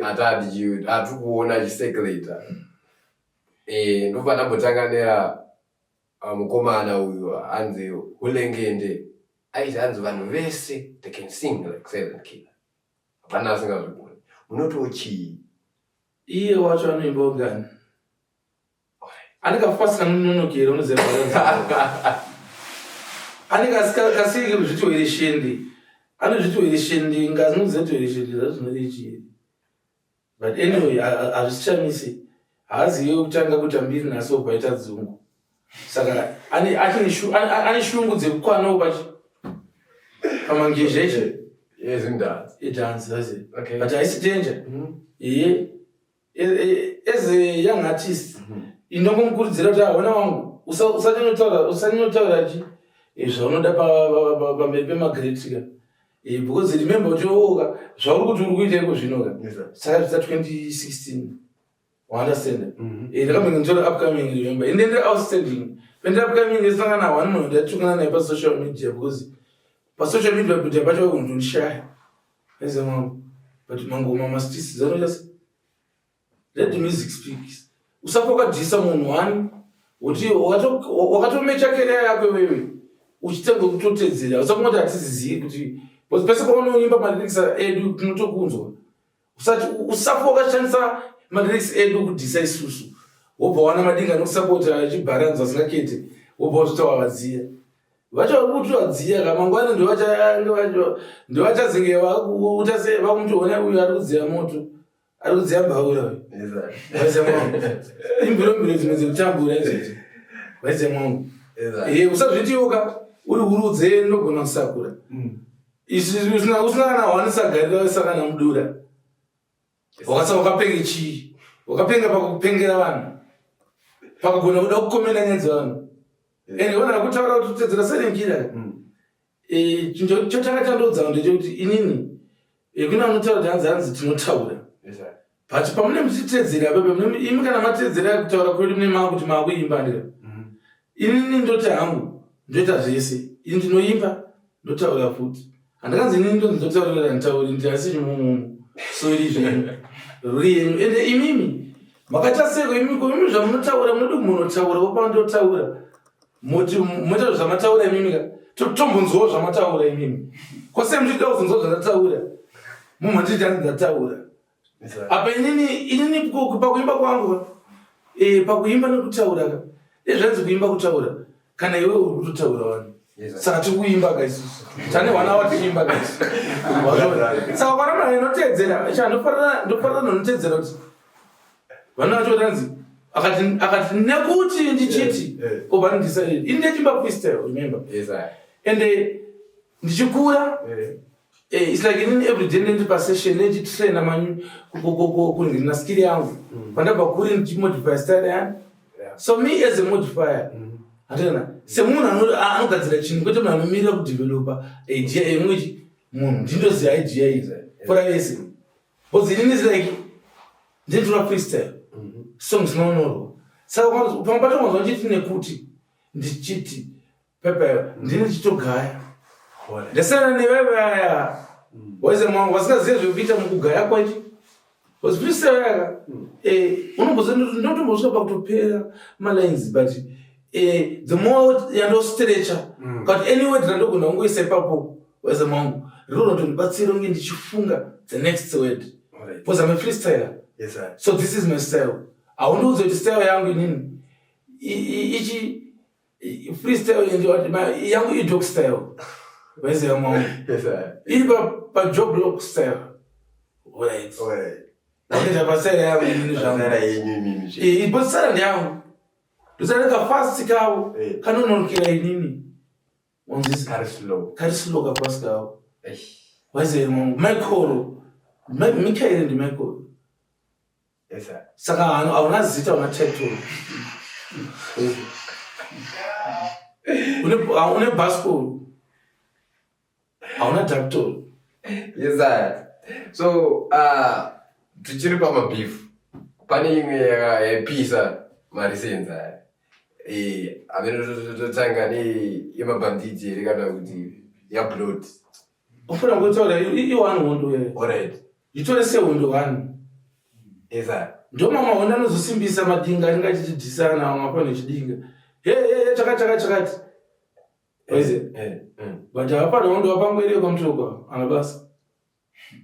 kuona achisekuleta. Ndobva ndambotanganira mukomana uyu anzi Hulengende. Aiti hanzi vanhu vese they can sing like Silent Killer. Hapana asingazvigoni. Munoti chii? Iye wacho anoimba ugani. Anenge afasika nonokera unoziva. Anenge asikasiki kuzvitoere shende. Anozvitoere shende ngazi nokudzitoere shende zvazvinoti chii. But anyway, hazvisichamisi. Haazivi kutanga kuita mbiri naso paita dzungu. Saka ane shungu dzekukwanawo pachi. Pamangezha ichi. Yes, in that. It dances. Okay. But I see danger. As a young artist, inongomukurudzira kuti hwana wangu usanyotsaura chi zvaunoda pamberi pemagretika. Because remember kuti zvauri kuti uri kuita iko zvinoka. Saka zvita 2016. Understand? Ndakamenge nditora upcoming remember. And then outstanding. When the upcoming is not na one month ndatukana naye pa social media because pa social media kuti pacho kundishaya. Eze mama. But mangoma mastisi zano just let the music speak. Usapokadhisa munhu wani kuti wakatomecha career yako wewe uchitanga kutotedzera usapongoti hatizizivi kuti pese paunoimba malyrics edu tinotokunzwa usapo wakashandisa malyrics edu kudhisa isusu wobva wana madinga nokusapota achibharanza asingakete wobva wazvitawa vadziya vacho kuti vadziya kamangwana ndovachazenge vakumutoona uyu ari kudziya moto ari kudziya mbaura vaise mwangu imbirombiro dzimwe dzekutambura izvozvo vaise mwangu usazvitiwoka uri urudze nogona kusakura usina kana wanisagarira sakana mudura wakasa wakapenge chii wakapenga pakupengera vanhu pakugona kuda kukomena nyaya dzevanhu ende wanaka kutaura kuti utedzera serenkira chotanga chandodza ndechekuti inini kuna anotaura kuti hanzi tinotaura but pamune muchitedzera apapo imi kana matedzera kutaura kwedu mune mava kuti maakuimba ndira inini ndoti hangu ndoita zvese ini ndinoimba ndotaura futi handikanzi inini ndonzotaurira nditauri ndinasi chimumumu so iri zvenyu ruri yenyu ende imimi makataseko imimi zvamunotaura munodi kumunotaura wopandotaura moita zvamataura imimika totombonzwawo zvamataura imimi kwose muchida kuzonzwa zvandataura mumhanditi handingataura apa inini pakuimba kwangu pakuimba nekutaura zvanzi kuimba kutaura kana iwe uri kutotaura vanhu saka tikuimba kaisusu tane vana vatiimba kaisi saka kwanamana inotedzera ndofarira nonotedzera kuti vana vacho tanzi akati nekuti ndichiti obva ndidecided ini ndechimba freestyle remember ende ndichikura it's like inini everyday ndindi pasession ndechitraina manyu kundina skill yangu pandabva kuri ndichimodify style yangu so me as a modifier hatana semunhu anogadzira chinhu kwete munhu anomirira kudevelopa idea yemwechi munhu ndindoziva idea iza fora vese because inini is like ndinditora freestyle songs nonorwa saka pamwe pacho mazva ndichiti nekuti ndichiti pepa ndini ndichitogaya ndasiyana nevevaya waize mwangu vasingazive zvekuita mukugaya kwachi because freestyle yaka unombozondotombosvika pakutopera malines but the more yandostretcha kuti anyway ndandogona kungoisa ipapo waize mwangu riro rontondibatsira unge ndichifunga the next word because I'm a freestyler. Yes, sir. So this is my style. Aunduze kuti style yangu inini ichi freestyle yangu idog style waize mwangu iri pajob block style alright ndapasera yangu inini zvangu iposara ndeyangu Ndosareka fast kawo. Kanonokera inini. Onzi kari slow ka fast kawo. Waze Michael. Michael ndi Michael. Yes sir. Saka hauna zita una title. Une passport. Hauna doctor. Yes sir. So tuchiri pa beef. Pane imwe pizza marisenza. Amene tanga ni yemabanditi rekada kuti ya blood. Ufuna kutora iwani wondo ye. Alright. Yitore se wondo wani. Yes sir. Ndo mama wona nozosimbisa madinga ringachidisana ngapane chidinga. Chakati. Weze. But hapa ndo wapangwele kwa mtoko anabasa.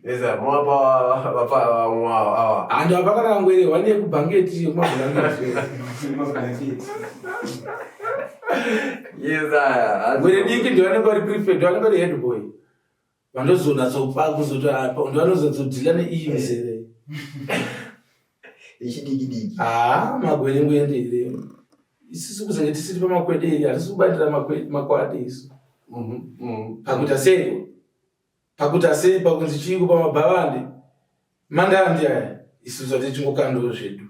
Eza mwapa bapa mwa ando apakana ngwele wane kubangeti kumabangeti. Yeza. Ngwele diki ndo ane bari prefect ndo ane bari head boy. Vandozona zopa kuzota apa ndo anozodila neimsere. Ichidiki. Magwele ngwendere. Isisu kuzenge tisiri pa makwede atisi kubandira makwade isu. Pakuta sei pakunzi chingu pa mabhavande. Mandandi aya isu zote chingokando zvedu.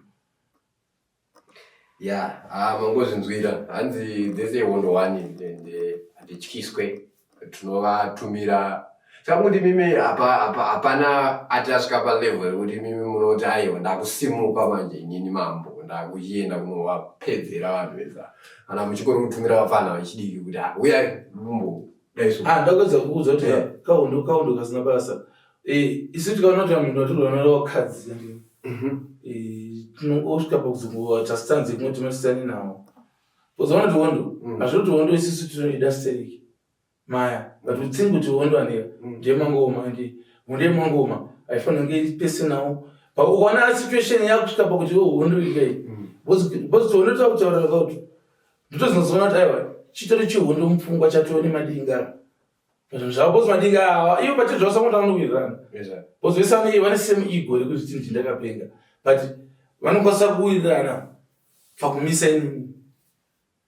Yeah, mangozi nzwira. Hanzi dese wondo wani ndende atichikiswe tunovatumira. Sakuti mimi apana atasvika pa level kuti mimi munoti aiwa ndakusimuka manje inini mambo ndakuenda kunovapedzera vanhu veza kana muchikoro kutumira vafana vachidiki kuti uya lumbo daiso ndakwedza kuudza kuti kaundo kasina basa isi tikaona kuti munhu watirwana wakadzi tinongosvika pakuzongowa tasitanze kumwe timatisani nawo uzoona kuti hondo hazvoti hondo isisu tinoida stereki maya but utsingi kuti hondo anera ndemangoma hunde mangoma aifanira kunge iri personal ukaona situation yakusvika pakuti hondo ikai bcause hondo takutaura kuti ndotozinozoona kuti aiwa chitori chihondo mupfungwa chatone madinga zvinhu zvavo bcause madinga awa ivo pachizvausakuti vanowirirana bcause vese vane same ego rekuti tinhu ndakapenga but vanokwanisa kuwirirana pakumisa inini.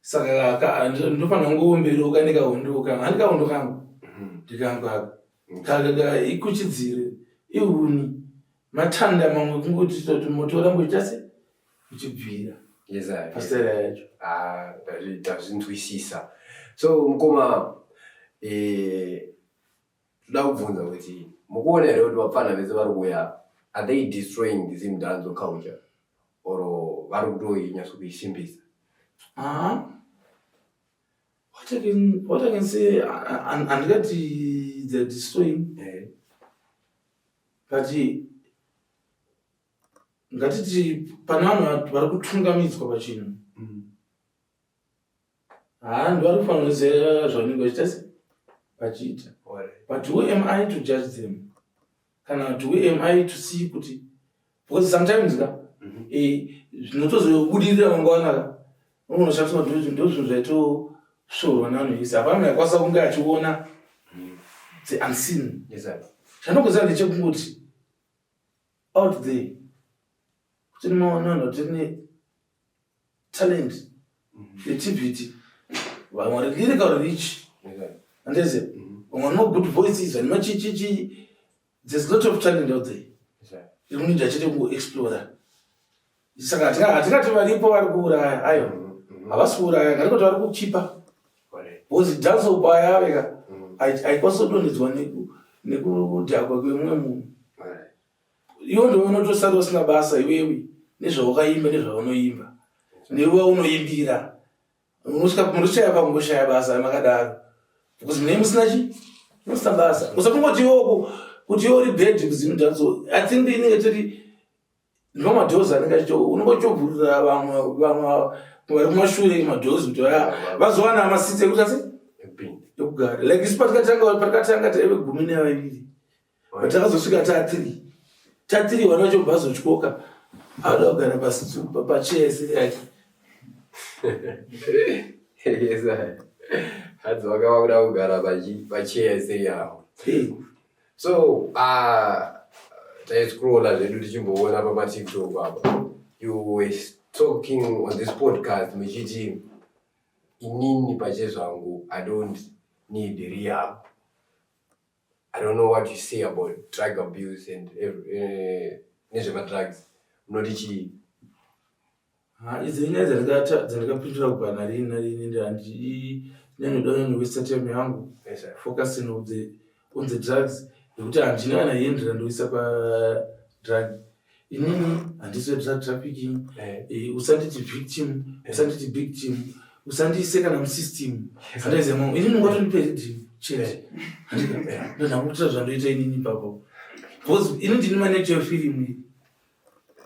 Saka ndofanira ngoomberoka ndikahondoka handikahondo kangu ndikangu kaga ikuchidzire ihuni matanda mamwe kungoti toti moto ramboita se uchibvira pasitera yacho tazvinzwisisa. So mukoma toda kubvunza kuti mukuona here kuti vapfana vese vari kuuya are they destroying this mdanzo culture or vari kutoinyatso kuisimbisa? What I can say, and that they're destroying. But ngatiti panano vari kutungamidzwa pachinhu. Handu vari kufanira kuziva zvavanenge vachiita vachiita. But who am I to judge them? Kana who am I to see kuti? Because sometimes zvinotozobudirira mangwana unoshandisa madhoti ndo zvinhu zvaito sure vanhu hapana yakwanisa kunge achiona the unseen. Chandongoziva ndechekungoti out there kuti maonana tine talent creativity vamwe vari lyrical rich andeze vamwe no good voices and machichichi there's a lot of talent out there ikunidi achite kuexplora. Saka hatingati varipo vari kuuraya aiwa havasi kuuraya ngarikoti vari kuchipa bcause dance upaya veka haikwanisa kudonhedzwa nekudhakwa kwemumwe munhu. Iwo ndo unotosara usina basa iwewe nezvawakaimba nezvaunoimba newe unoimbira unosvika mundoshaya pamungoshaya basa makadaro bcause mune musina basa usakungoti iwoko kuti iwo uri bad kuzimudanzo athingi inenge toti ndo madhozi anenge achito unongochovhurira vamwe vari kumashure madhozi kuti vazowana amasitsi ekuti asi ekugara like isi patakatanga taive 12 but takazosvika ta3 vana vachobvazotyoka avada kugara pachese yake. hadzi vakava kuda kugara pachese yavo. So taiscrolla zvedu tichimboona pamatiktok apa you were talking on this podcast, Mejiji, inini pachezvangu, I don't need rehab. I don't know what you say about drug abuse and drugs. Mnodichi. Izi nyaya dzandakapindura kubva narini handi nenoda noisa time yangu focusing on the drugs nekuti handina kana yendera ndoisa padrug. Inini handisi drug trafficking, usanditi victim, usanditi big team, usandiise kana musystem. Handaiza mangu inini ungatondipe chete ndandakutira zvandoita inini papo because inini ndini manager wefilm iyi.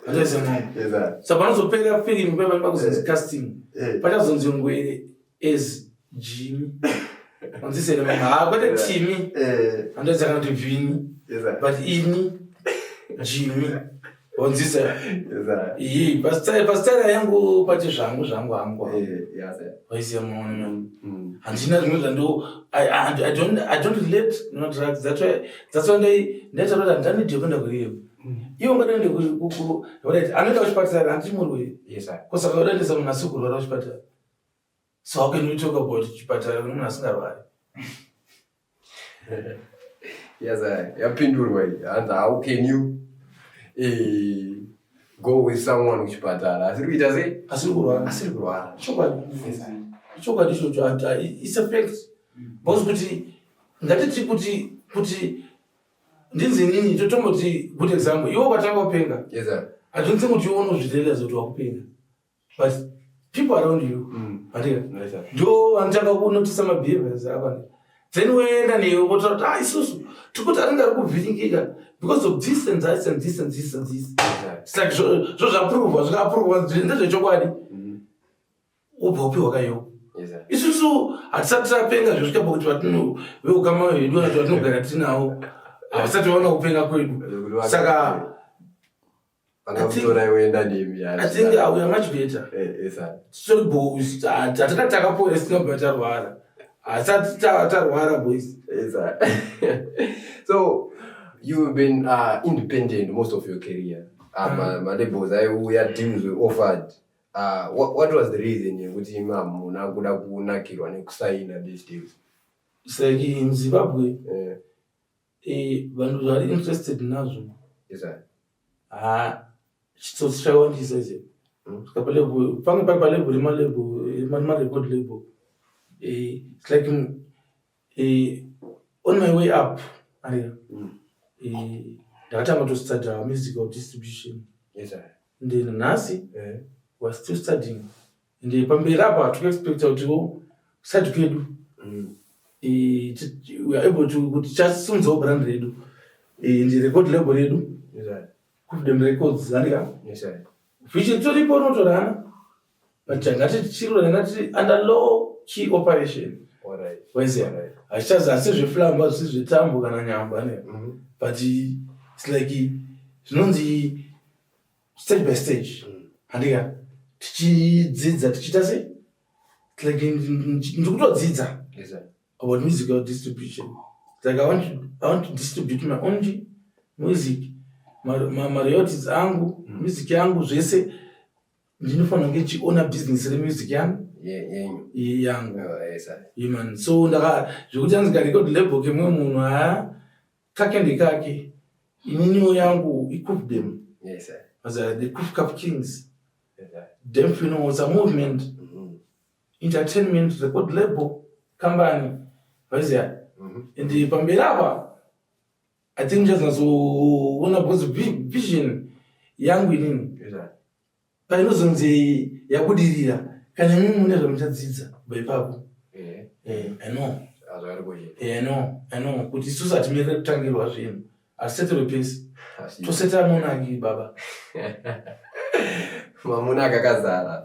Handaiza mangu saka panozopera film paipa kuzonzi casting pachazonzi ngwere as Jimmy wanzisere mangu kwete Timmy handaiza kana kuti Vini but ini Jimmy wanzisa pasitara yangu pati zvangu hangu waisiya maono handina zvimwe zvando I don't relate no drugs. That's why ndaita kuti handani kwenda kurehab. Iwo ngadaende kukuru anoenda kuchipatara handiti murwere kusaka udaendesa munhu asi kurwara kuchipatara. So how can we talk about chipatara kune munhu asingarwari? Yapindurwa iyi. And how can you go with someone kuchipatara asiri kuita sei? Asiri kurwara. Chokwadi ichocho it's a fact. Because kuti ngatiti kuti ndinzi nini totomboti good example iwo kwatanga kupenga. I don't think kuti unozvirealize kuti wakupenga. But people around you ndo vanotanga kunotisa mabehaviors akwana. Then woenda newe wotaura kuti isusu tikuti aringari kuvhiringika because of this and this and this and this and this. It's like zvakapruvwa ndezvechokwadi ubva upi hwakayo. Isusu hatisati tapenga zvosvika pakuti veukama vedu vatinogara tinawo havasati vaona kupenga kwedu. Saka I think we are much better. Sorry boys, hatakataka forest nobva tarwara. Hasati tarwara boys. So you've been independent most of your career. My labels, we had deals we offered. What was the reason yekuti muna kuda kunakirwa nekusaina these deals? It's like in Zimbabwe, vanhu vari interested nazvo. Chitsotsi chawandisa izvo. Pange pai palabel record label. It's like on my way up, ndakatanga kutostada musical distribution. Then nhasi was still studying. And pamberi apa tikuexpecta kuti kusati kwedu we are able to kuti chasunzawo brand redu ndi record label redu Kufdem Records zandika vision toripo notorana but ngati chiro ngati under low key operation. Wezia achaza asizveflamba zvisizvetambo kana nyamba ne but it's like zvinonzi stage by stage handika tichidzidza tichita sei like ndikutodzidza about musical distribution. Like I want to distribute my own music, my royalties angu, music yangu zvese ndinofanira kunge chiona business remusic yangu yangu. Man, so ndaka zvekuti anzi record label kemwe munhu kake ndikake ininiwo yangu equip them as the Cook Cup Kings. Them you know was a movement, entertainment record label company. Ndi pamberi apa I think just nazoona because vision yangu inini painozonzi yabudirira kana mimi mune zvamuchadzidza baipapo. I know kuti isusu hatimire kutangirwa zvinhu hatiseterwe pesi toseta monaki baba. Mamuna kakazara.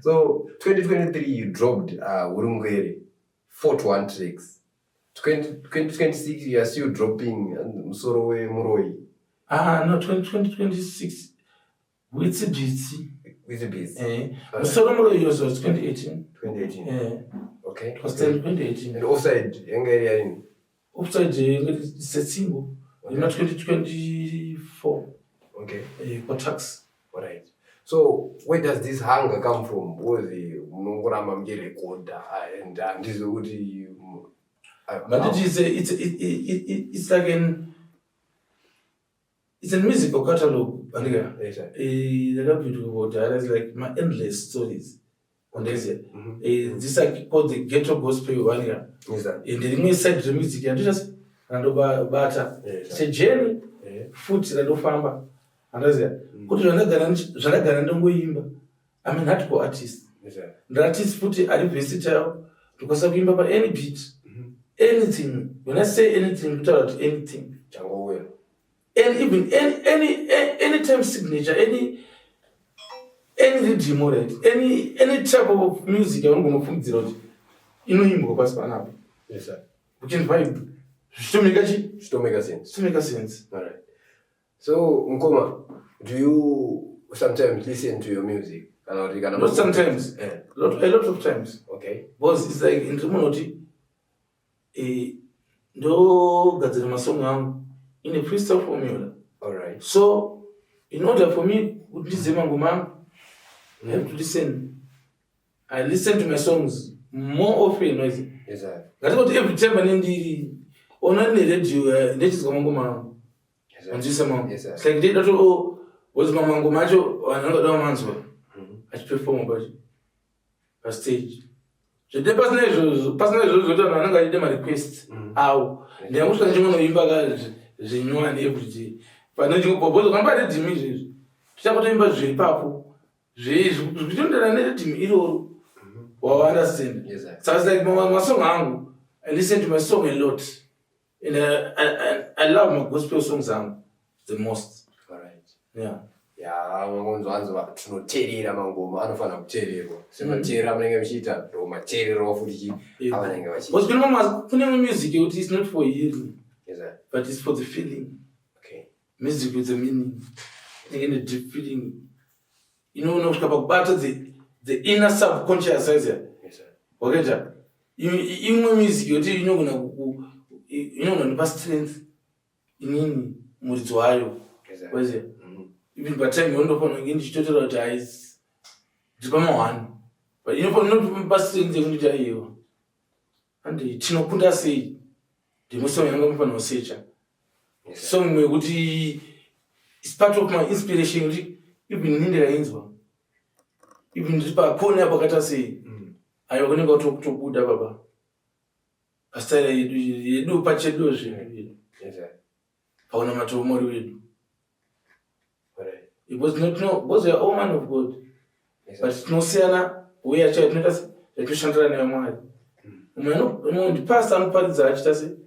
So 2023 you dropped Urungwere 41 tracks. 2026 you are still dropping Musorowe Muroi. No, 2026 with the beats. Musorowe Muroi was 2018. Okay. It was 2018. And offside area in offside it's a single. In 2024. Okay. For tax. Alright. So where does this hunger come from? Uzi munongoramba mchirekodha and ndizokuti but it's like it's a musical catalog. Yes, sir. It's like my endless stories. This is like called the ghetto gospel one year. Yes, sir. In the new side the music and just and over butter. It's a journey. Food and ofamba. And that's it. Kuti zvandagara ndongoimba. I'm an hardcore artist. Yes, sir. The artist put it at the versatile because I remember any beat. Anything. When I say anything, without anything. And even any time signature, any rhythm or any type of music I'm going to put it out. You know him go pass panap. Yes, sir. We can vibe. Still make sense. All right. So Nkoma, do you sometimes listen to your music? Not sometimes. A lot of times. Okay. Because it's like in community. Do gather my song in a freestyle formula. All right. So, in order for me to listen to my I have to listen. I listen to my songs more often. Yes, sir. That's what every time I need on the radio, this is Gomangoma. Yes, sir. It's like that was Mamango Macho or another man's way. I perform about it. A stage. Je dis personnage, je donne ma request. How? Les gens qui ont une bagage, j'ai une every day. Pendant que je propose, quand pas de 10 000, tu as pas de bagage, j'ai pas pour. Je donne de l'année de 10 000 euros. Wow, understand? Yes, sir. So it's like my song, I listen to my song a lot. And I love my gospel songs the most. All right. Yeah. Yeah, mangonzwanzwa tunoteerera mangoma anofana kuteererwa semateerera munenge muchiita ndo mateerero futi avanenge vachiita. Kune music kuti it's not for hearing. Yes, sir. But it's for the feeling. Okay. Music with a meaning. In a deep feeling. You know, about the inner subconscious. Yes, sir. Okay, in music, you know, gonna strength in Murizuayo. Yes, sir. Even by the time you understand again, you total is one. But you know, not passing the Unity. And the Chino Punda say, the Muslim young man was such a song would it's part of my inspiration. Even in the Ainsworth. Even the Pona Bogata say, I am going to go talk to Buddha Baba. Pastor, you do patch a doge. Yes, sir. Paunamato Mori. It was not was a woman of God. Yes, but it's no Siena, we are trying to Shandra and your mind. The past and parties are actually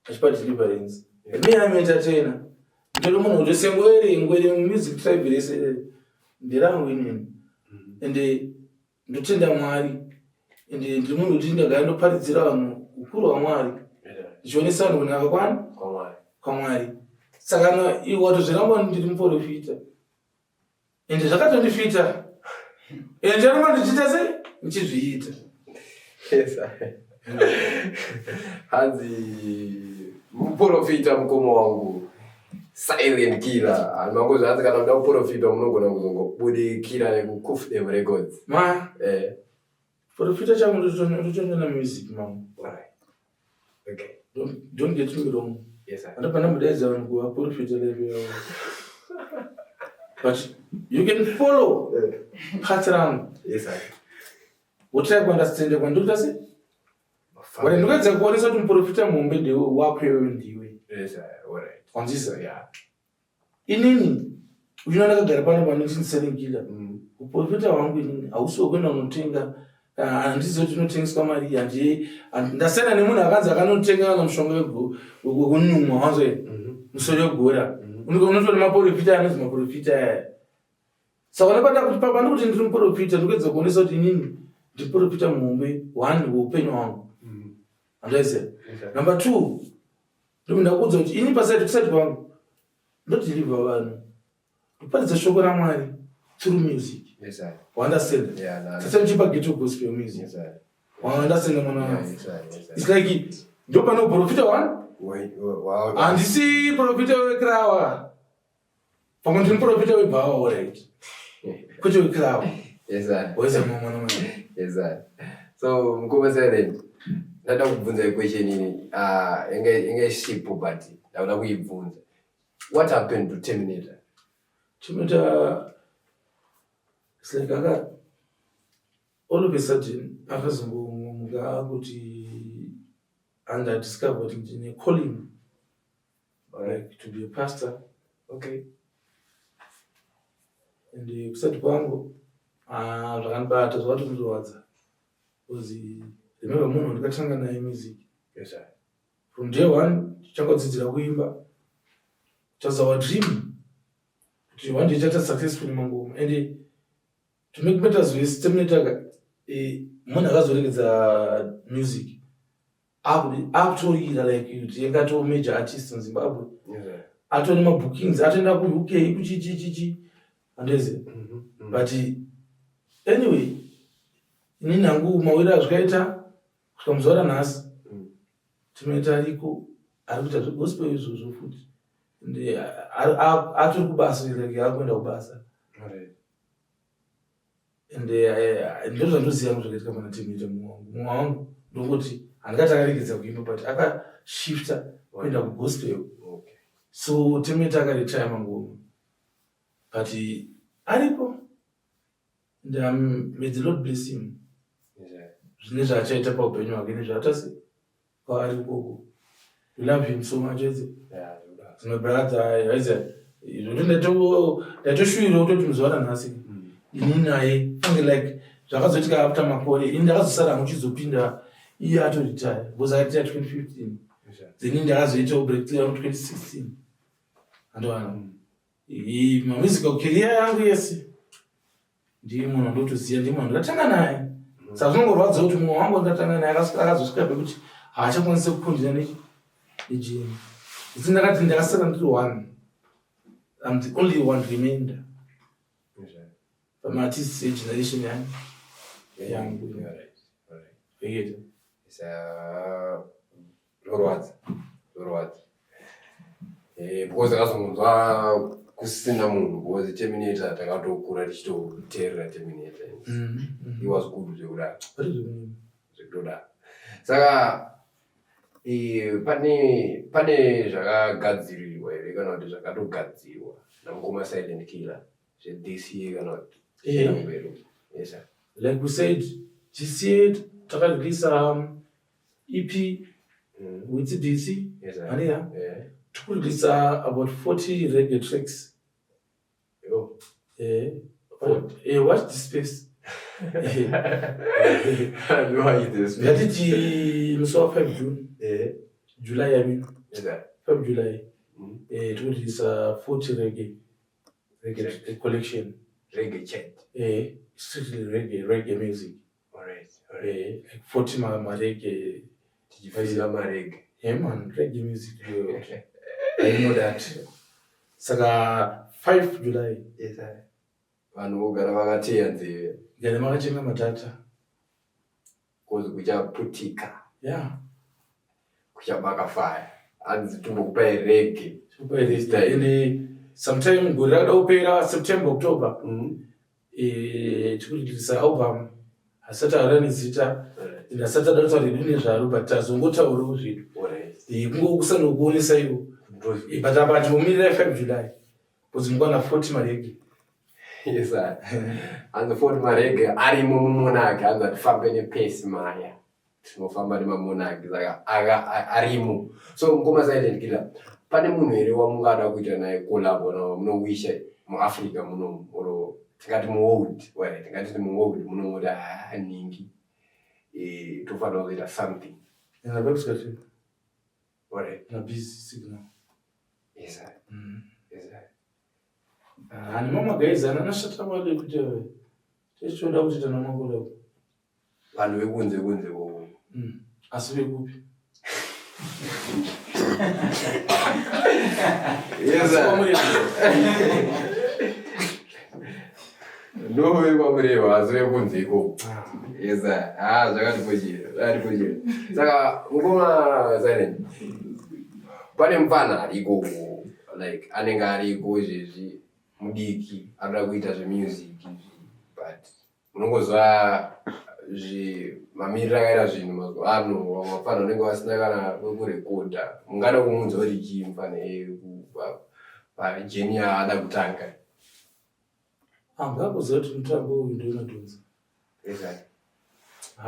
deliverance. Me, I'm entertainer. The woman of the same way in wedding music tribe, they say, they are women. And they tend to marry. And the moon within the guy no parties around Ukuru Amari. Johnny Son will have one. Come on. Sagana, you want to say, no one didn't for the future. In the Zakatan feature, in German, which is the yes, sir. Hanzi Mporofita Mkomo wangu silent killer. Almangoza hata kana mda Mporofita mnogo na mzongo. Budi killer ne kukuf them records. Ma, Porofita changu rutonyo na music, man. Right. Okay. Don't get me wrong. Yes, sir. And up and days on go Porofita level. But you can follow pattern. Yes, sir. What try to understand when do does it? When you look at the what is to profit moment they will walk here in the way. Yes, sir. All right. On this, yeah. In any, you know, like the Japan selling killer. Who profit one also going on Tinga and this is what things come out and the same animal against a canon Tinga and Shongo go so you go. We're going to my profiter and my profiter. So whenever that Papa knows in profiter, look at the bonus of the profiter Mumbai, one will pay on. And I said, number two, doing the woods of any percent said one, not deliver one. But it's a sugar money through music. Yes, sir. Understand? Yeah, that's a cheaper get to gospel music. Yes, sir. Understand? It's like it. Don't know profiter one. Wow. And you see, profit of a crowd. For one profit of a power, right? kwete wekirawo. Yes sir. Waweza mwana. Yes sir. So Mkubwa Silent, ndada kubvunza question ini inge shipo but ndauda kuibvunza. What happened to Terminator? Terminator, it's like all of a sudden akazongomuka kuti and I discovered in calling like to be a pastor. Okay. And kusati kwangu zvakanibata zvati kuzorwadza because remember munhu ndakatanga naye music. Yes sir. From day one changodzidzira kuimba it was our dream kuti one day tichaita successful mangoma. And to make matters worse, Terminator munhu akazoregedza music akutorira like kuti yangato major artist in Zimbabwe. Yes sir. Atone mabookings atoenda ku-UK kuchichichichi andeze. But anyway inini hangu mawira azvikaita kusvika muzuva ranhasi Terminator ariko ari kuita zvegospel izvozvo futi ende atori kubasa like akuenda kubasa. Ende ndozvandoziva zvakaitika pana Terminator mumwe wangu ndokuti handikati akaregedza kuimba but akashifta kuenda kugospel. Okay. So Terminator akaretire mangoma but aripo and may the Lord bless him. Zvine zvaachaita paupenyu hwake nezvaatasi kwaari ukoko. We love him so much. Yeah, my brother aiza ndatoshuwira kutoti muzuva ranhasi ini naye fange like zvakazoitika after makore ini ndakazosara muchizopinda iye atoretire because akaretire 2015 then ndakazoitawo breakthrough yangu 2016 andowana mamusical career yangu yese ndiye munhu andotoziva, ndiye munhu ndakatanga naye. Saka zvinongorwadza kuti mumwe wangu ndakatanga naye akazosvika pekuti haachakwanisi kupundira nejeni. Asi ndakati ndakasara ndiri one. I'm the only one remainder. Pamartist generation yangu. Vegeta. Lorwadza. Because akazongonzwa kusina munhu because Terminator takatokura tichitoteerera Terminator. He was good zvekuda. Zvekuda. Saka pane zvakagadzirirwa here kana kuti zvakatogadzirwa naMukoma Silent Killer zveDC kana kuti yes sir. Like we said, GC takarelease EP with DC. Yes sir. And yeah. To release about 40 reggae tracks. Oh. Watch this space. No, I this. We had it in 5 June. July, I mean. Yes sir. 5 July. To release 40 reggae collection. Reggae chat. Strictly reggae music. Alright. Like 40 reggae. Reggae. Yeah man, reggae music. I know that. Saka 5 July. Yes sir. Vanhu vogara vakateya nzeve. Ngane makachenga matata. Kozi kuchaputika. Yeah. Kuchabaka fire. Hanzi tumbokupai reggae. Ine sometime gore rakada kupera September October. Tikurikisa album. Asati arani zita. Asati adatsa ridune zvaro but azongotaurawo zvinhu. Kungokusanokuonesa iwo. But about umirira 5 July. Because mungwana 40 marege. Yes sir. And the 40 marege arimo mumonake hanzi atifambe nepace maya. Tinofamba nemamonake saka arimo. So Mukoma Silent Killer pane munhu here wamungada kuita naye collab nawo munowisha muAfrica muno oro tingati muworld where tingati muworld muno ngoda haningi tofanira kuita something. And the website. Alright. Na busy signal. Yes sir. Yes sir. Ani mama guys anashata wale kuti tichoda kuti tana makola. Vanhu vekunze wo. Asibe kupi. Yes sir. No way kwamureva asibe kunze ko. Yes sir. Zvakatikoshera. Saka Mukoma Silent pane mufana ariko like anenge ariko izvezvi mudiki anoda kuita zvemusic but unongozwa mamiriro akaita zvinhu mazuva ano wafana unenge wasina kana wekurekodha ungada kumunza uri chimfane pajeni yaada kutanga angakuziva kuti mutambo uyu ndinodhonza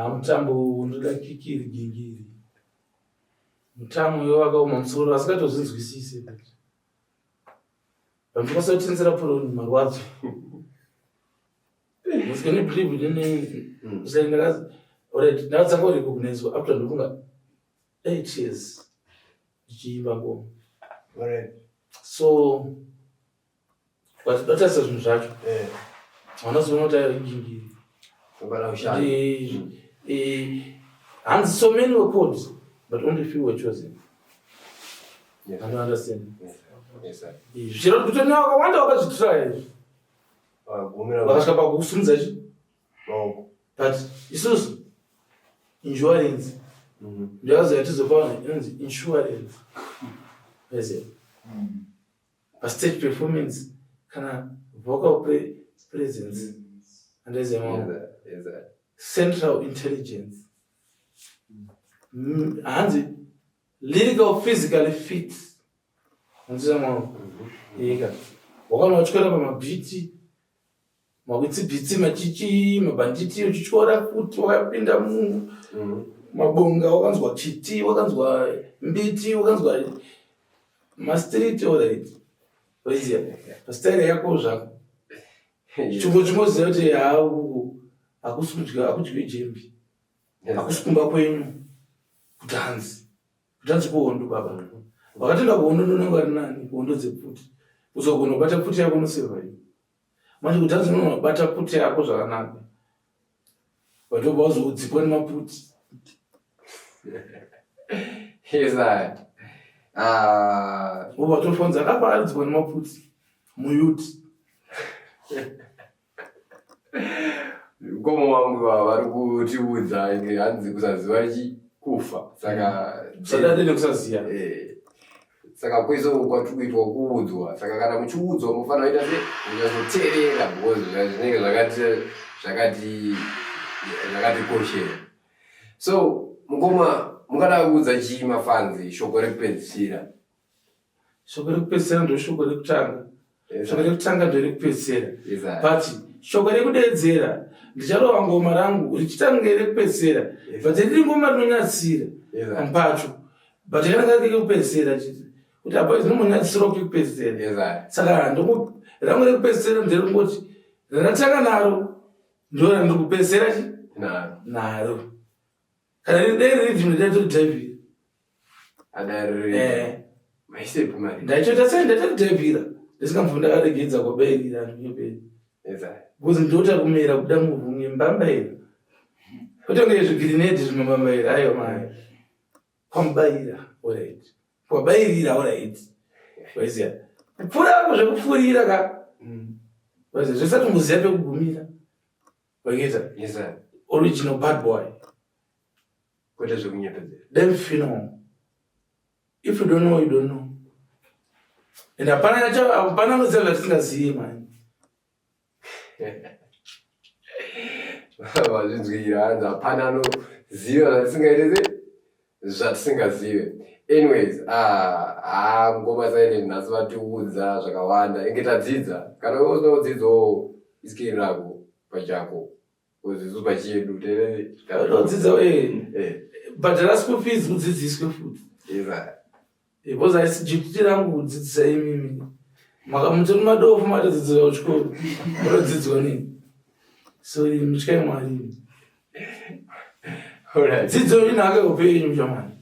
mutambo uyu ndoda kikiri gingiri mutambo uyo wakaoma musoro asikatozvinzwisise vandikasatensera puroni marwadzo musikani believe in saying already ndatsanga kurecognizwa after ndofunga 8 years ndichiimba ngoma so but datasa zvinhu zvacho vanozoona kuti aigingiri and so many were called but only few were chosen. I don't understand. Yes, zviro kuti wakawanda wakazvitura izvi vakasvika pakusimudza chi but isusu insurance ndakaziva tizopa inonzi insurance pastage performance kana vocal presence andaiziva central intelligence hanzi lyrical physically fit hanzizamao ika wakana wachikwera pamabhiti makwitsibhitsi machichi mabhanditi uchityora futi wakapinda mabonga wakanzwa chiti wakanzwa mbiti wakanzwa mastriti alright waziya pastyle yako zvako chungo chimoziva kuti akudyi jembi akusikumba kwenyu kutanzi kuhondo baba wakatenda kuhondo nonenge ari nani kuhondo dzepfuti uzogona kubata pfuti yako nosevaiwa manje kutanzi unobata pfuti yako zvakanaka vatobva wazoudzipwa nemaputi uvatofonza akapa aridzipwa nemaputi muyuti mukoma wangu vari kutiudza hanzi kusaziva kufa saka sadadene kusaziya saka kwese kwatiri kuitwa kuudzwa saka kana muchiudzwa mufanira kuita se muchazoteerera because zvinenge zvakatikoshera so mukoma mungada kuudza chii mafanzi shoko rekupedzisira shoko rekupedzisira ndo shoko rekutanga shoko rekutanga ndo rekupedzisira but shoko rekudeedzera ndicharova ngoma rangu richitange rekupedzisira but riri ngoma rinonyatsira pacho but yananga rekupedzisira chiti kuti apa zinomunyatsira kekupedzisira saka rangu rekupedzisira nderongoti randatanga naro ndo randiri kupedzisira chi naro kana ridei ridhi ndaitodhaivhira ndaichoita sei ndaitodhaivhira ndisingamva ndakaregedza kwabairira ndiyoperi because ndota kumera kuda muvhumwe mbambaira kutonge zvigirinedhi zvimambambaira ayo mai kwamubaira alright kwabairira alright waiziya kupfurako zvekupfurira ka waiziya zvesati muziya pekugumira waikita original bad boy kwete zvekunyepedzera then final if you don't know you don't know and hapana noziva zvatingaziye mani vazvinzwira hanzi hapana anoziva zvatisingaitese zvatisingazive anyways ngoma silent nhasi vatiudza zvakawanda inge tadzidza kana usina kudzidzawo isikiri rako pachako uzisu pachiyedu todzidza bhadhara school fees udzidziswe futi because aisijipiti rangu kudzidzisa imimi makamutori madofu matodzidzira kuchikoro munodzidzwa nini so mutyai mwari dzidzo inhaka yeupenyu chamani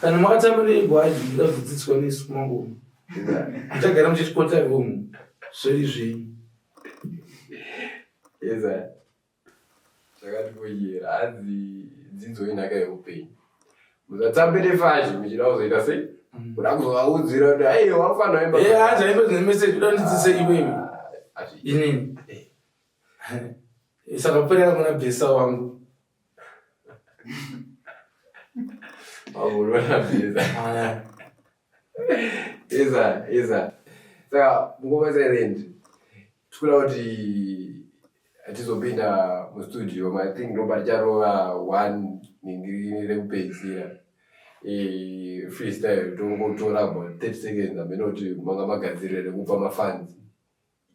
kana makatamba neigwaji ndazodzidziswa nesu mangoma muchagara muchitikotari homu zviri zvenyu zvakatikoyera hanzi dzidzo inhaka yeupenyu musatambire fashi muchida kuzoita sei kuda kuzovaudzira kuti ai wafanira hanzi aimbe zvine meseji kuda ndidzise iwewe inini saka perera kuna bhesa wangu amurona bhesa iza saka mungoma silent tikuda kuti atizopinda mustudio I think nobody jarova one ningirire kupedzira freestyle tongotora about 30 seconds amenoti manga magadzirire kupa mafans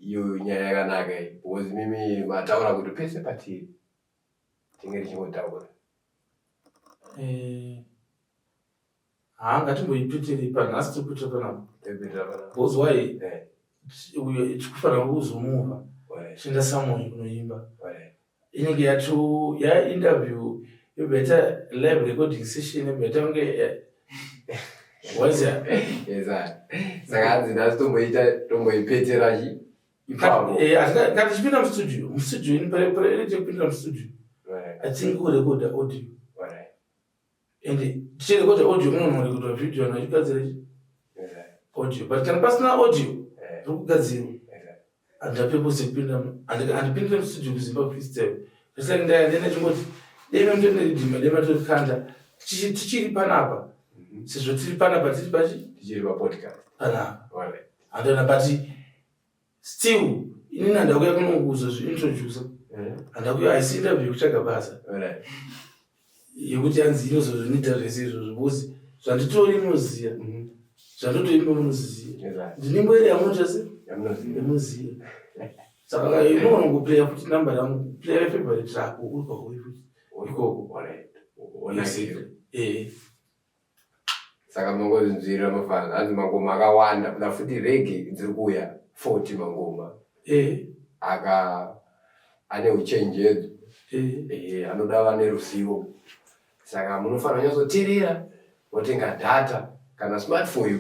iyo nyaya yakanaka iyi because mimi mataura kuti pese patiri tingeri chingotaura ngatimboipitiri panhasi tikuita panapa because why chikufanira kuzomuva chienda samoni kunoimba inenge yacho interview yobeta live recording session yobeta kunge waziya saka hanzi nhasi tomboipeterachi ngatichipinda mustudio inipinda mustudio atingi kurekoda audio and tichirekoda audio kunonorekoda video anachigadzira audio but kana pasina audio rikugadzirwa handapepose kupinda handipindire mustudio kuzimba freestyle zvisinga ndaenda chingoti deimamtoneridhima deimatorikanda tichiri panapa sezvo tiri panapa tiri tichiri papodcast panapa handona but still inini handakuya kunokuzo zvintroducer handakuya haisi interview yekutsvaga basa yekuti hanzi inozozvinita zvese izvozvo because zvanditori munoziya zvandotoimba munoziya ndinimbo iri yamunoita se yamunoziya saka inonongoplaya futi namba yangu playa yefavorite rako uri kwauri futi ikoko saka mangozinzvirira mafana hanzi mangoma akawanda kuna futi rege dziri kuuya 40 mangoma ane uchenjedzo anoda vane ruzivo saka munofanira kunyazotirira motenga data kana smartphone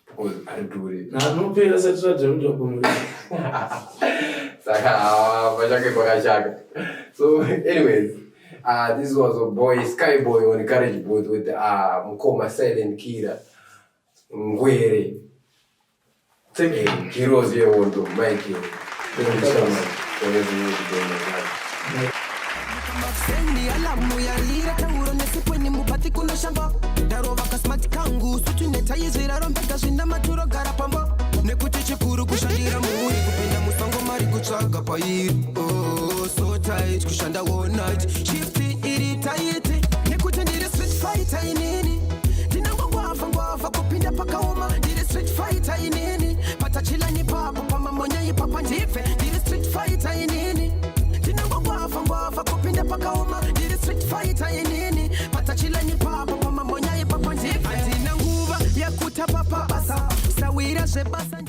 because aridhure nanopera satiradzaundakomuri saka pachake kwakashaka so anyways this was a boy Skyboy on Courage Boat with Mukoma Silent Killer Ngwere Kirozi Yewondo Mike. Thank you so much for everything you're doing. So tight, kushanda all night. Shifty, irritated. Nekuti ndiri street fighter inini. Ndinangwa kupinda paka uma. Ndiri street fighter inini. Patachila ni papa, pama monya ipapa ndife. Ndiri street fighter inini. Ndinangwa kupinda paka uma. Ndiri street fighter inini. Patachila ni papa, pama monya ipapa ndife. Ndinanguva ya kutapapa basa. Sawira zebasa.